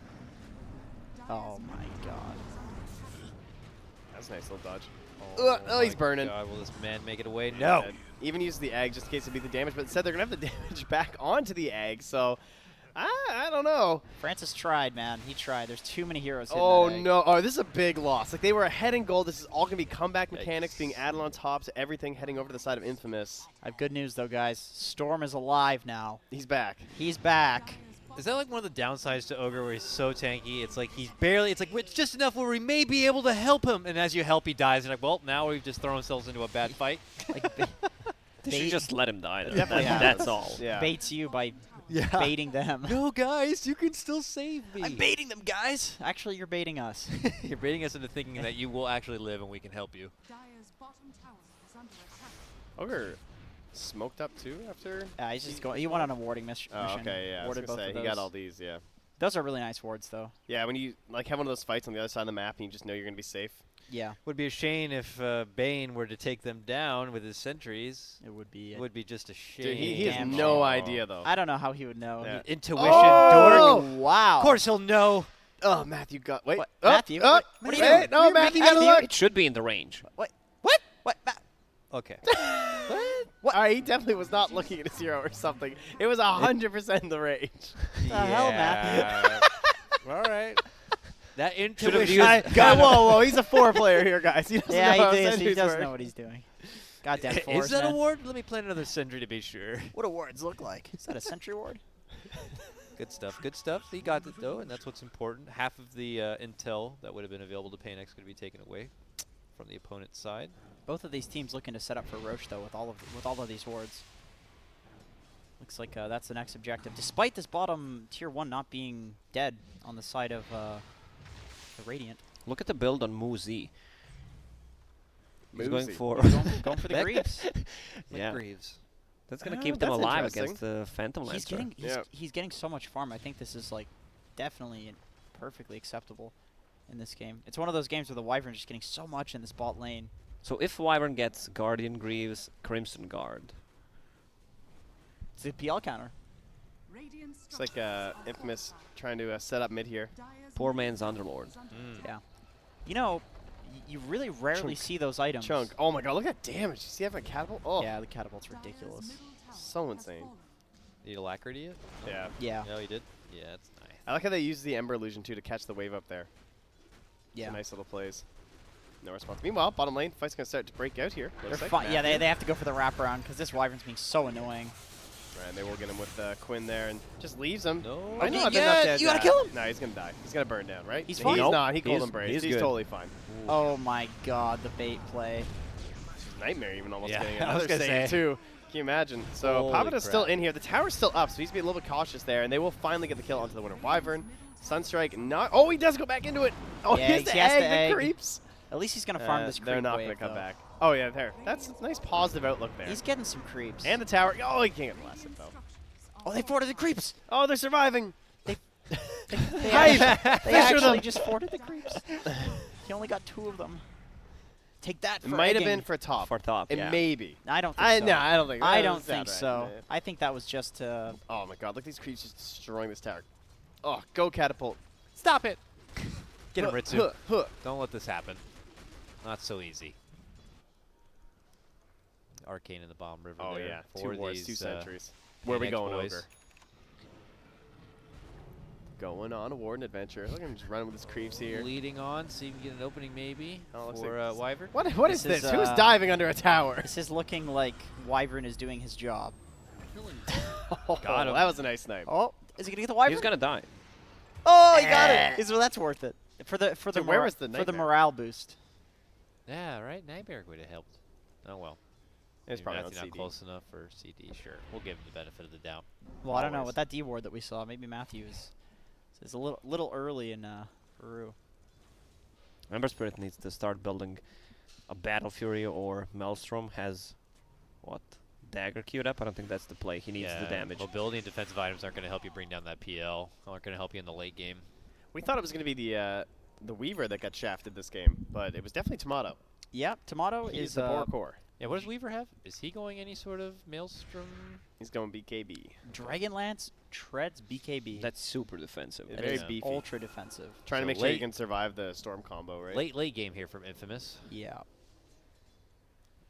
Oh my god. That's a nice little dodge. Oh, he's burning. God, will this man make it away? Yeah, No. and even use the egg just in case it be the damage, but instead they're going to have the damage back onto the egg, so I don't know. Francis tried, man. He tried. There's too many heroes hitting Oh, that egg. no. Oh, this is a big loss. Like, they were ahead in goal. This is all going to be comeback mechanics being added on top to everything heading over to the side of Infamous. I have good news, though, guys. Storm is alive now. He's back. He's back. Is that like one of the downsides to Ogre where he's so tanky? It's like he's barely, it's like it's just enough where we may be able to help him. And as you help, he dies. And like, well, now we've just thrown ourselves into a bad fight. Like, They should just let him die. Then. Definitely That's all. Yeah. baits you by Yeah. baiting them. No, guys, you can still save me. I'm baiting them, guys. Actually, you're baiting us. You're baiting us into thinking that you will actually live and we can help you. Dire's bottom tower is under attack. Ogre smoked up, too, after? He's just going. He went on a warding mission. Oh, okay, yeah. I was Warded going to both say, of he those. got all these, yeah. Those are really nice wards, though. Yeah, when you like have one of those fights on the other side of the map and you just know you're going to be safe. Yeah, Would be a shame if paiN were to take them down with his sentries. it would be. It would be just a shame. Dude, he has Damn no shame. idea, though. I don't know how he would know. Yeah. Intuition, Oh! dork. Wow. Of course he'll know. Oh, Matthew got... Wait. What? Oh, Matthew? oh, What are you wait, doing? No, You're Matthew making got a Matthew- look. It should be in the range. What? Okay. What? He definitely was not looking at his hero or something. It was 100% in the range. The hell, Matthew? All right. That Should've intuition. used- Whoa, he's a 4 player here, guys. He doesn't know how Yeah, he sentries does work. know what he's doing. Goddamn Is force, that man. a ward? Let me plant another sentry to be sure. What do wards look like? Is that a sentry ward? Good stuff. Good stuff. He got it though, and that's what's important. Half of the intel that would have been available to paiN X could be taken away from the opponent's side. Both of these teams looking to set up for Roche though with all of these wards. Looks like that's the next objective. Despite this bottom tier 1 not being dead on the side of the Radiant. Look at the build on Muzi. He's going Moosey. for... Going for the Greaves. yeah. Greaves. That's going to Oh, keep them that's alive interesting. against the Phantom Lancer. He's getting so much farm. I think this is like definitely perfectly acceptable in this game. It's one of those games where the Wyvern's just getting so much in this bot lane. So if Wyvern gets Guardian Greaves, Crimson Guard. It's a PL counter. Radiant It's like Infamous trying to set up mid here. Poor man's Underlord. Yeah. You know, you really rarely Chunk. see those items. Chunk. Oh my god, look at that damage. You see having a catapult? Oh, Yeah, the catapult's ridiculous. so insane. Need alacrity yet? Yeah. Yeah. No, he did. Yeah, that's nice. I like how they use the Ember Illusion too to catch the wave up there. Yeah. Some nice little plays. No response. Meanwhile, bottom lane, fight's going to start to break out here. They're looks like. fine. Yeah, Matthew. they have to go for the wraparound because this Wyvern's being so annoying. And they will get him with Quinn there and just leaves him. No. I know, Okay, I've been enough yeah, dead you gotta to kill him. No, he's going to die. He's going to burn down, right? He's He's fine. not. He He's- cold embrace. he's He's good. totally fine. Oh my god, the bait play. Nightmare even almost Yeah, getting I was another gonna save say. too. Can you imagine? So Holy Pavita's still crap. in here. The tower's still up, so he needs to be a little bit cautious there, and they will finally get the kill onto the winner. Wyvern, Sunstrike, not. Oh, he does go back into it. Oh, Yeah, he has he the has egg the that egg. creeps. At least he's gonna farm this creep They're not wave, gonna come though. back. Oh yeah, there. That's a nice positive outlook there. He's getting some creeps. And the tower. Oh, he can't get blasted though. oh, they forded the creeps. Oh, they're surviving. They Hype! they Fisher actually them. just forded the creeps. He only got 2 of them. Take that It for might have egging. been for top. For top, It yeah. maybe. I don't think so. No, I don't think. I that don't doesn't sound think so. right. I think that was just to... Oh my god, look at these creeps just destroying this tower. Oh, go catapult. Stop it. Get him, Huh, Ritsu. huh, huh. Don't let this happen. Not so easy. Arcane in the bottom river. Oh there yeah, for 2 wars, 2 these, centuries. Where are we paiN X going, boys. Ogre? Going on a warden adventure. Look at him just running with his creeps here. Leading on, see if we can get an opening maybe Oh, looks for like- Wyvern. What is This this? is, Who's diving under a tower? This is looking like Wyvern is doing his job. Got him. That was a nice snipe. Oh, is he gonna get the wyvern? He's gonna die. Oh, he got it. Well, that's worth it for the So where was the for the nightmare? morale boost. Yeah, right. Nightmare would have helped. Oh well. It's Maybe probably Matthew not not CD. close enough for CD. Sure, we'll give him the benefit of the doubt. Well, I don't know. Always. With that D ward that we saw, maybe Matthew is a little early in Peru. Ember Spirit needs to start building a Battle Fury or Maelstrom. Has what? Dagger queued up? I don't think that's the play. He needs the damage. Mobility and defensive items aren't going to help you bring down that PL. Aren't going to help you in the late game. We thought it was going to be the Weaver that got shafted this game, but it was definitely Tomato. Yeah, Tomato He's is the Boar Core. Yeah, what does Weaver have? Is he going any sort of Maelstrom? He's going BKB. Dragonlance treads BKB. That's super defensive. Yeah, That very is beefy. ultra defensive. Trying to So make sure you late- can survive the Storm combo, right? Late game here from Infamous. Yeah.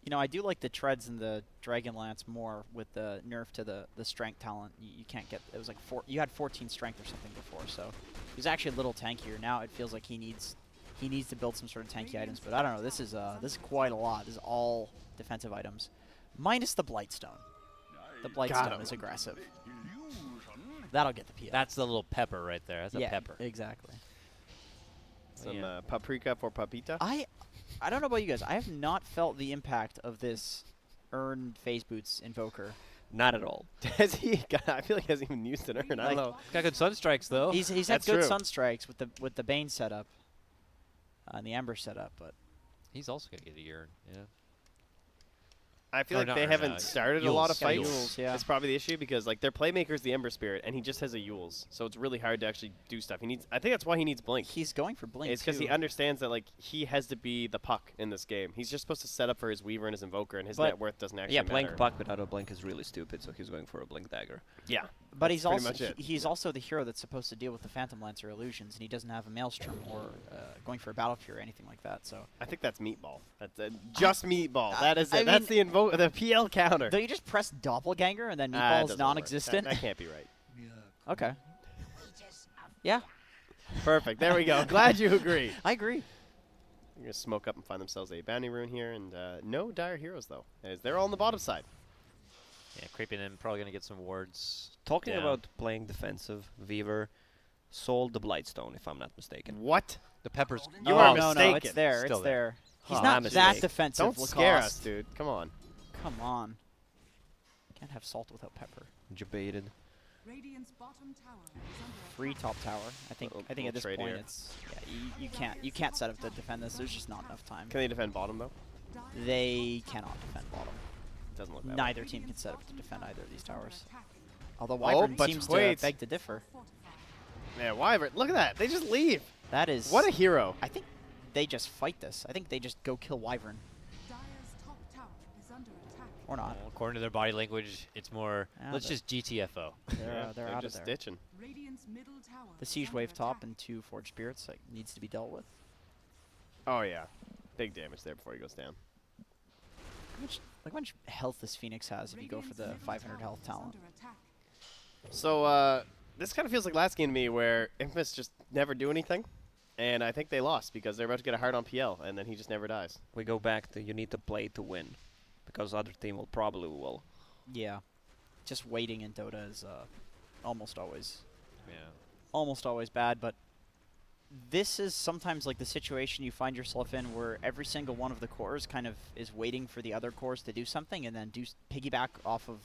You know, I do like the treads and the Dragonlance more with the nerf to the strength talent. You can't get it was like you had 14 strength or something before, so he's actually a little tankier. Now it feels like he needs to build some sort of tanky items, but I don't know. This is quite a lot. This is all defensive items, minus the Blightstone. The Blightstone is aggressive. That'll get the PL. That's the little pepper right there. That's yeah, a pepper. Exactly. Some paprika for papita. I don't know about you guys. I have not felt the impact of this earned phase boots invoker. Not at all. Has he? I feel like he hasn't even used an urn. I don't know. Got good sun strikes though. He's had That's good true. sunstrikes with the Bane setup and the Ember setup, but He's also gonna get a urn. Yeah. I feel Or like not they urn, haven't started a lot of Yules. fights. Yules, yeah. That's probably the issue because like their playmaker's the Ember Spirit and he just has a Yules, so it's really hard to actually do stuff. I think that's why he needs Blink. he's going for Blink. It's because he too. understands that like he has to be the puck in this game. He's just supposed to set up for his Weaver and his Invoker, and his But- net worth doesn't actually Yeah, matter. Blink Puck without a Blink is really stupid, so he's going for a Blink Dagger. Yeah, But he's pretty also much it. he's also the hero that's supposed to deal with the Phantom Lancer illusions, and he doesn't have a Maelstrom or going for a Battle Fury or anything like that. So I think that's Meatball. That's just Meatball. That is I it. That's mean- the PL counter. don't you just press Doppelganger and then Ah, it Meatball is doesn't work. non-existent? That can't be right. Okay. Yeah, Perfect. There we go. Glad you agree. I agree. They're gonna smoke up and find themselves a bounty rune here, and no dire heroes though, as they're all on the bottom side. Yeah, creeping in, probably gonna get some wards. Talking down. about playing defensive, Weaver sold the Blightstone, if I'm not mistaken. What? The peppers. You oh, are no, mistaken. no, it's there. Still It's there. there. He's Oh, not my that mistake. defensive. Don't scare us, Lacoste. dude. Come on. Come on. Can't have salt without pepper. Debated. Radiant's bottom tower is under Free attack. top tower. I think Little- at little this trade point here. it's you can't set up to defend this. There's just not enough time. Can they defend bottom though? They cannot defend bottom. Doesn't look that way. Neither team can set up to defend either of these towers. Attack. Although Wyvern but seems wait. to beg to differ. Fortified. Man, Wyvern, look at that. They just leave. That is What a hero. I think they just fight this. I think they just go kill Wyvern Dire's top tower is under attack. or not. Well, according to their body language, it's more. Yeah, let's they're- just GTFO. They're out of just there. ditching. Radiant's middle tower The is siege under wave top attack. and 2 forged spirits like, needs to be dealt with. Oh yeah, big damage there before he goes down. How much health this Phoenix has if you go for Radiant's the middle 500 tower health is talent? under attack. So this kind of feels like last game to me, where Infamous just never do anything, and I think they lost because they're about to get a hard on PL, and then he just never dies. We go back to you need to play to win, because other team will probably will. Yeah. Just waiting in Dota is almost always Yeah. bad, but this is sometimes like the situation you find yourself in where every single one of the cores kind of is waiting for the other cores to do something and then piggyback off of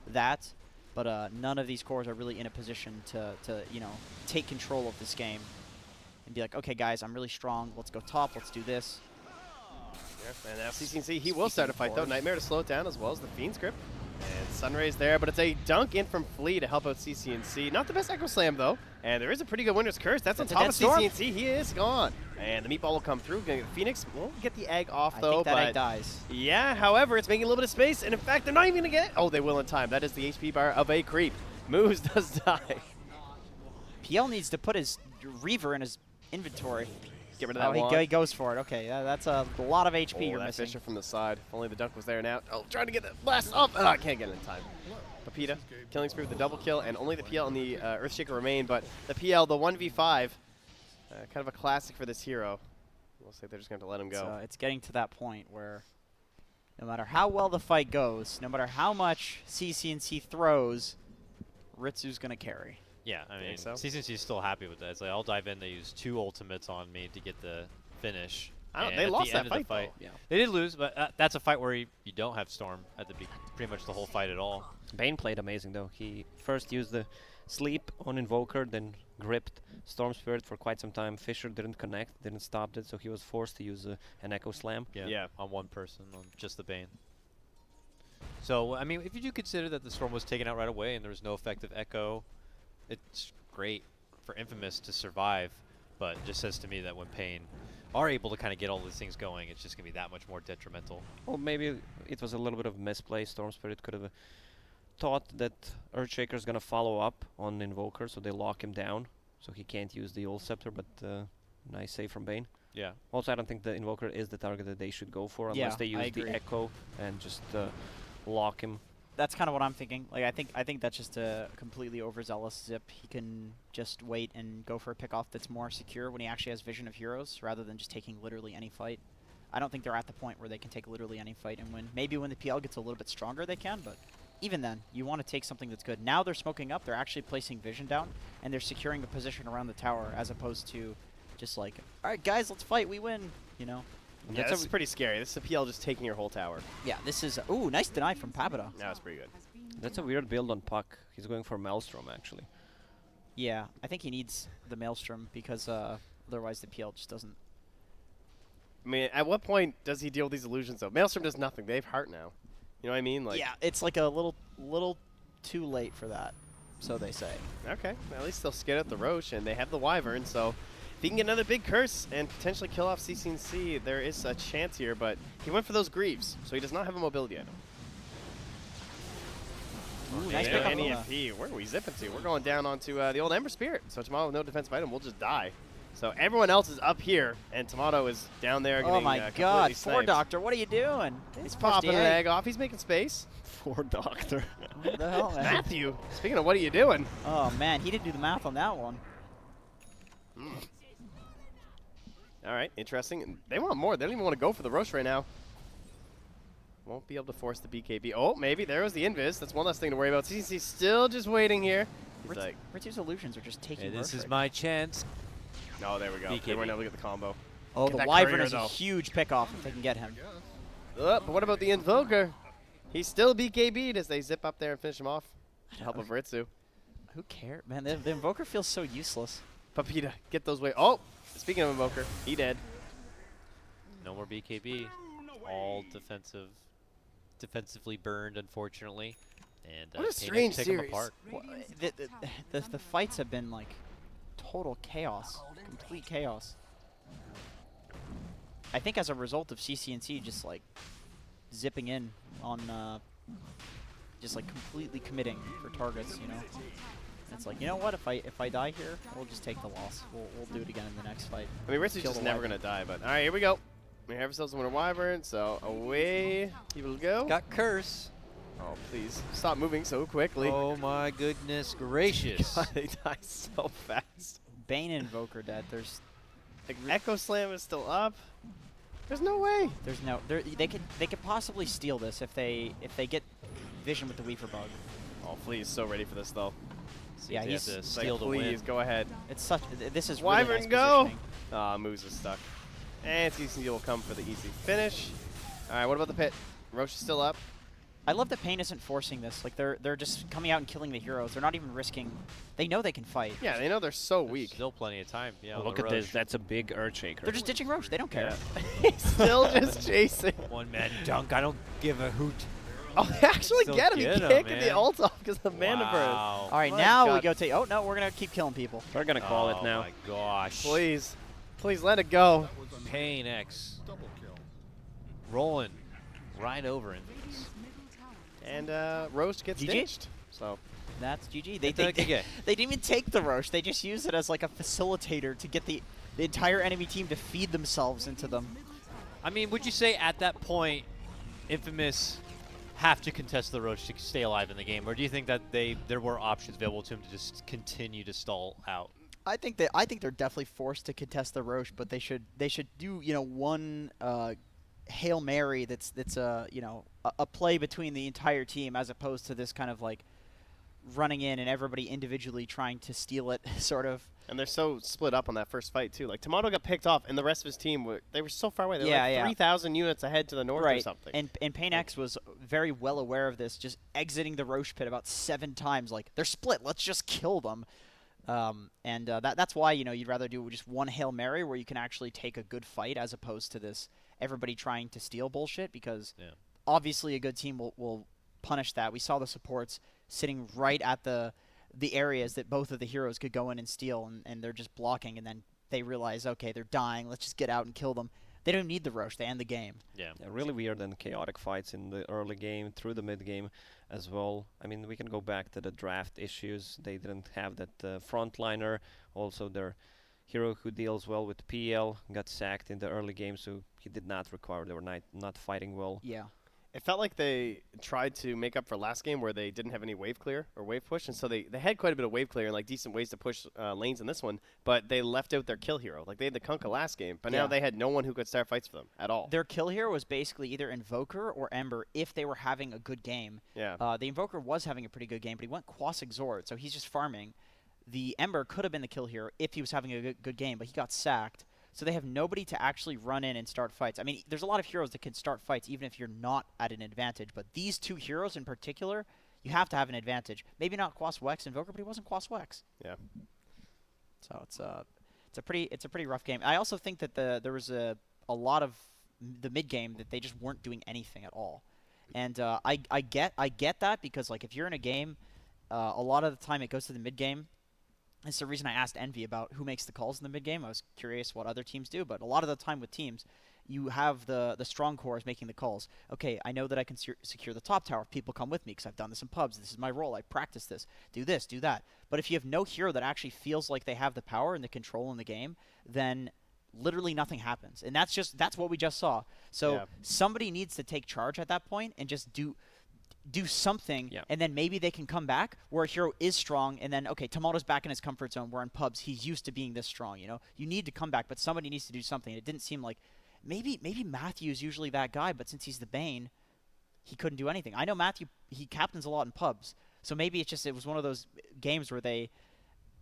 that. But none of these cores are really in a position to take control of this game and be like, okay, guys, I'm really strong. Let's go top. Let's do this. And now CCNC, he will start a fight though. forward. Nightmare to slow it down as well as the Fiend script. And Sunray's there, but it's a dunk in from Flea to help out CCNC. Not the best Echo Slam though. And there is a pretty good Winter's Curse. That's on That's a top dead of storm. CCNC. He is gone. And the meatball will come through. Gonna get Phoenix won't get the egg off I though, think that but egg dies. yeah, however, it's making a little bit of space, and in fact, they're not even gonna get it. Oh, they will in time. That is the HP bar of a creep. Moose does die. PL needs to put his Reaver in his inventory. Get rid of Oh, that wand. he goes for it. Okay, that's a lot of HP Oh, you're that missing. Fisher from the side. If only the dunk was there now. Oh, trying to get the blast off. Oh, I can't get it in time. Papita, killing spree with the double kill, and only the PL and the Earthshaker remain, but the PL, the 1v5, kind of a classic for this hero. Looks like they're just going to let him go. So it's getting to that point where no matter how well the fight goes, no matter how much CCNC throws, Ritsu's gonna carry. Yeah, I mean, so? CCNC is still happy with that. It's like, I'll dive in. They use 2 ultimates on me to get the finish. And They at lost the end that of the fight, Yeah. They did lose, but that's a fight where you don't have Storm at the pretty much the whole fight at all. paiN played amazing though. He first used the sleep on Invoker, then gripped Storm Spirit for quite some time. Fisher didn't connect, didn't stop it, so he was forced to use an Echo Slam. Yeah. On one person, on just the paiN. So, I mean, if you do consider that the Storm was taken out right away and there was no effective Echo, it's great for Infamous to survive, but it just says to me that when paiN are able to kind of get all these things going, it's just going to be that much more detrimental. Well, maybe it was a little bit of misplay. Storm Spirit could have thought that Earthshaker's gonna follow up on Invoker, so they lock him down, so he can't use the Ult Scepter, but nice save from paiN. Yeah. Also, I don't think the Invoker is the target that they should go for Yeah, unless they I use the agree. Echo and just lock him. That's kind of what I'm thinking. Like I think that's just a completely overzealous zip. He can just wait and go for a pick off that's more secure when he actually has vision of heroes rather than just taking literally any fight. I don't think they're at the point where they can take literally any fight and win. Maybe when the PL gets a little bit stronger they can, but even then, you want to take something that's good. Now they're smoking up, they're actually placing vision down, and they're securing a position around the tower as opposed to just like, alright guys, let's fight, we win, you know? Yeah, this is pretty scary. This is a PL just taking your whole tower. Yeah, this is, ooh, nice deny from Pabada. That was pretty good. That's a weird build on Puck. He's going for Maelstrom, actually. Yeah, I think he needs the Maelstrom because otherwise the PL just doesn't. I mean, at what point does he deal with these illusions, though? Maelstrom does nothing. They have heart now. You know what I mean? Like, Yeah, it's like a little too late for that, so they say. okay. At least they'll skid out the Roche, and they have the Wyvern, so if he can get another big curse and potentially kill off CCNC, there is a chance here, but he went for those Greaves, so he does not have a mobility item. Ooh, nice Yeah, pick up NEFP. Where are we zipping to? We're going down onto the old Ember Spirit. So Tomato with no defensive item will just die. So everyone else is up here, and Tomato is down there getting Oh my completely god, Four sniped. Doctor, what are you doing? He's popping an egg off. He's making space. For Doctor. What the hell, man? Matthew, speaking of what are you doing? Oh man, he didn't do the math on that one. All right, interesting. They want more. They don't even want to go for the Roche right now. Won't be able to force the BKB. Oh, maybe. There was the Invis. That's one less thing to worry about. CCC still just waiting here. He's like, Ritsu's illusions are just taking Hey, this Roche is right my chance. oh, there we go. They BKB. weren't able to get the combo. Oh, Get the that Wyvern courier, is a though. huge pickoff if they can get him. But what about the Invoker? He's still BKB'd as they zip up there and finish him off. With the help of Ritsu. Who cares? Man, the Invoker feels so useless. Papita, get those way. Oh, speaking of Invoker, he dead. No more BKB. All defensively burned, unfortunately. And What a paiN strange pick 'em series. apart. Well, Radiant's the, top the, tower the, is the under fights have been like total chaos, complete chaos. I think as a result of CCNC just like zipping in on just like completely committing for targets, you know. And it's like, you know what? If I die here, we'll just take the loss. We'll do it again in the next fight. I mean, Ritsu's Kill just the never Wyvern. going to die, but all right, here we go. We have ourselves a Winter Wyvern, so away he will go. Got curse. Oh, please. Stop moving so quickly. Oh my goodness gracious. God, they die so fast. Bane and Invoker dead. There's Like, Echo Slam is still up. There's no way. they could possibly steal this if they get vision with the Weaver bug. Oh, Flea is so ready for this, though. Seems Yeah, they he's- have to It's like, steal the win. please, go ahead. It's such. This is Wyvern, really nice go! positioning. Ah, Moose is stuck. And CCC will come for the easy finish. All right, what about the pit? Roche is still up. I love that paiN isn't forcing this. Like they're just coming out and killing the heroes. They're not even risking. They know they can fight. Yeah, they know they're so There's weak. still plenty of time. Yeah, on Look the at this. Roche. That's a big Earthshaker. They're just ditching Roche. They don't care. Yeah. He's still just chasing. One man dunk. I don't give a hoot. Oh, they actually Still get him. He get him, can't get the man. ult off because of the mana burn. Wow. All right, My now we God. go to. Oh no, we're gonna keep killing people. We're gonna call Oh it now. my gosh. Please. Please let it go. paiN X. Rolling right over Infamous. And Roche gets GG? ditched. So, That's GG. They took again. They didn't even take the Roche. They just used it as like a facilitator to get the entire enemy team to feed themselves into them. I mean, would you say at that point, Infamous have to contest the Roche to stay alive in the game, or do you think that there were options available to him to just continue to stall out? I think they're definitely forced to contest the Roche, but they should do one Hail Mary that's a play between the entire team as opposed to this kind of like running in and everybody individually trying to steal it, sort of. And they're so split up on that first fight, too. Like, Tomato got picked off, and the rest of his team, they were so far away. They were like 3,000 units ahead to the north or something. And paiN was very well aware of this, just exiting the Roche pit about 7 times. Like, they're split. Let's just kill them. That's why, you'd rather do just one Hail Mary where you can actually take a good fight as opposed to this everybody trying to steal bullshit, because obviously a good team will punish that. We saw the supports sitting right at the areas that both of the heroes could go in and steal, and they're just blocking, and then they realize, okay, they're dying, let's just get out and kill them. They don't need the Roche, they end the game. Yeah, really weird and chaotic fights in the early game, through the mid game as well. I mean, we can go back to the draft issues. They didn't have that frontliner. Also, their hero who deals well with PL got sacked in the early game, so he did not require. They were not fighting well. Yeah. It felt like they tried to make up for last game where they didn't have any wave clear or wave push, and so they had quite a bit of wave clear and like decent ways to push lanes in this one, but they left out their kill hero. Like, they had the Kunkka last game, but now they had no one who could start fights for them at all. Their kill hero was basically either Invoker or Ember if they were having a good game. Yeah. The Invoker was having a pretty good game, but he went Quas Exort, so he's just farming. The Ember could have been the kill hero if he was having a good game, but he got sacked. So they have nobody to actually run in and start fights. I mean, there's a lot of heroes that can start fights even if you're not at an advantage. But these 2 heroes in particular, you have to have an advantage. Maybe not Quas Wex Invoker, but he wasn't Quas Wex. Yeah. So it's a pretty rough game. I also think that there was a lot of the mid game that they just weren't doing anything at all. And I get that, because like if you're in a game, a lot of the time it goes to the mid game. It's the reason I asked Envy about who makes the calls in the mid-game. I was curious what other teams do, but a lot of the time with teams, you have the strong cores making the calls. Okay, I know that I can secure the top tower if people come with me because I've done this in pubs. This is my role. I practice this. Do this, do that. But if you have no hero that actually feels like they have the power and the control in the game, then literally nothing happens. And that's what we just saw. So somebody needs to take charge at that point and just do something, and then maybe they can come back where a hero is strong, and then, okay, Tomato's back in his comfort zone, where in pubs he's used to being this strong, You need to come back, but somebody needs to do something. It didn't seem like maybe Matthew's usually that guy, but since he's the Bane, he couldn't do anything. I know Matthew, he captains a lot in pubs, so maybe it was one of those games where they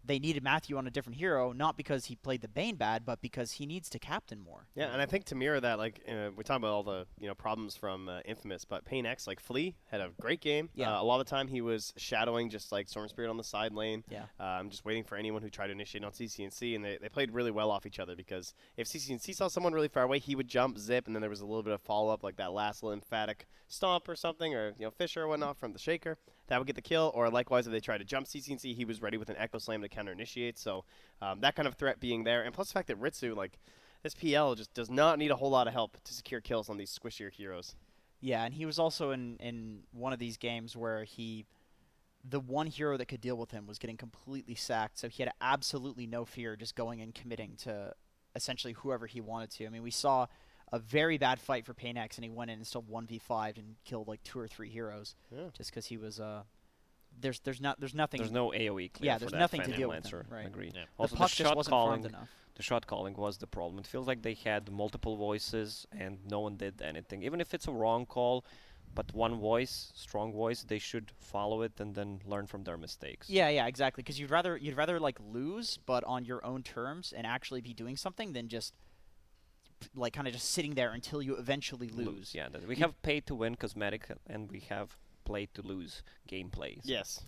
needed Matthew on a different hero, not because he played the Bane bad, but because he needs to captain more. Yeah, and I think to mirror that, like, we're talking about all the problems from Infamous, but paiN, like Flea, had a great game. Yeah. A lot of the time he was shadowing just like Storm Spirit on the side lane. Yeah. I'm just waiting for anyone who tried to initiate on CCNC, and they played really well off each other, because if CCNC saw someone really far away, he would jump, zip, and then there was a little bit of follow-up, like that last little emphatic stomp or something, or Fisher or whatnot from the Shaker. That would get the kill, or likewise, if they tried to jump CCNC, he was ready with an Echo Slam to counter-initiate. So that kind of threat being there, and plus the fact that Ritsu, like, this PL just does not need a whole lot of help to secure kills on these squishier heroes. Yeah, and he was also in one of these games where the one hero that could deal with him was getting completely sacked, so he had absolutely no fear just going and committing to essentially whoever he wanted to. I mean, we saw a very bad fight for paiN, and he went in and still 1v5'd and killed like 2 or 3 heroes just because he was there's nothing. There's no AoE clear. Yeah, for there's that nothing to Phantom deal Lancer. with him. Right. Agreed. Yeah. Also, the puck just wasn't calling, farmed enough. the shot calling was the problem. It feels like they had multiple voices and no one did anything. Even if it's a wrong call, but one voice, strong voice, they should follow it and then learn from their mistakes. Yeah, exactly. Because you'd rather like lose, but on your own terms, and actually be doing something than just like kind of just sitting there until you eventually lose. Yeah, we have pay to win cosmetic, and we have play to lose gameplays. Yes.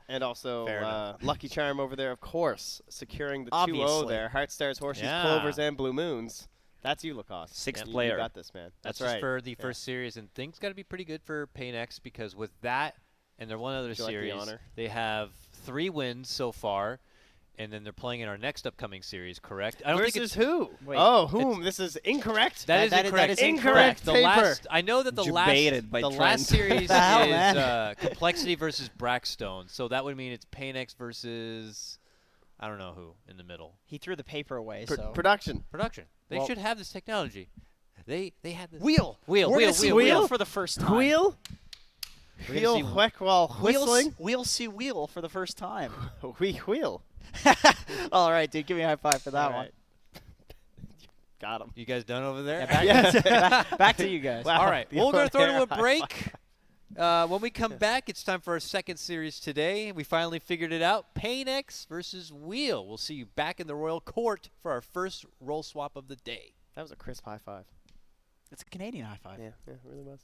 And also Fair enough. Lucky Charm over there, of course, securing the 2-0 Obviously. there. Heart Stars, Horseshoes, Yeah. Clovers, and Blue Moons. That's you, Lacoste. Sixth You player. got this, man. That's right. just for the first series, and things got to be pretty good for paiN, because with that and their one other Would you like the series, honor? they have 3 wins so far, and then they're playing in our next upcoming series, correct? I don't think Versus it's who? Wait, Oh, whom? This is incorrect. that is that incorrect. is incorrect The paper. last, I know that the Debated by the Trent. last series The hell, is man? Complexity versus Brackstone, so that would mean it's paiN versus I don't know who in the middle. He threw the paper away, so Production. Production. They Well- should have this technology. They had this wheel. wheel We're wheel gonna see wheel. wheel for the first time. Wheel. We're gonna Wheel see- whack while whistling. We'll see wheel for the first time. Wheel. All right, dude, give me a high five for that All one. right. Got him. You guys done over there? Yeah, back, Yes. back to you guys. Wow. All right. The Well, we're going to throw to a high break. When we come back, it's time for our second series today. We finally figured it out. paiN versus Wheel. We'll see you back in the Royal Court for our first role swap of the day. That was a crisp high five. It's a Canadian high five. Yeah, it really was.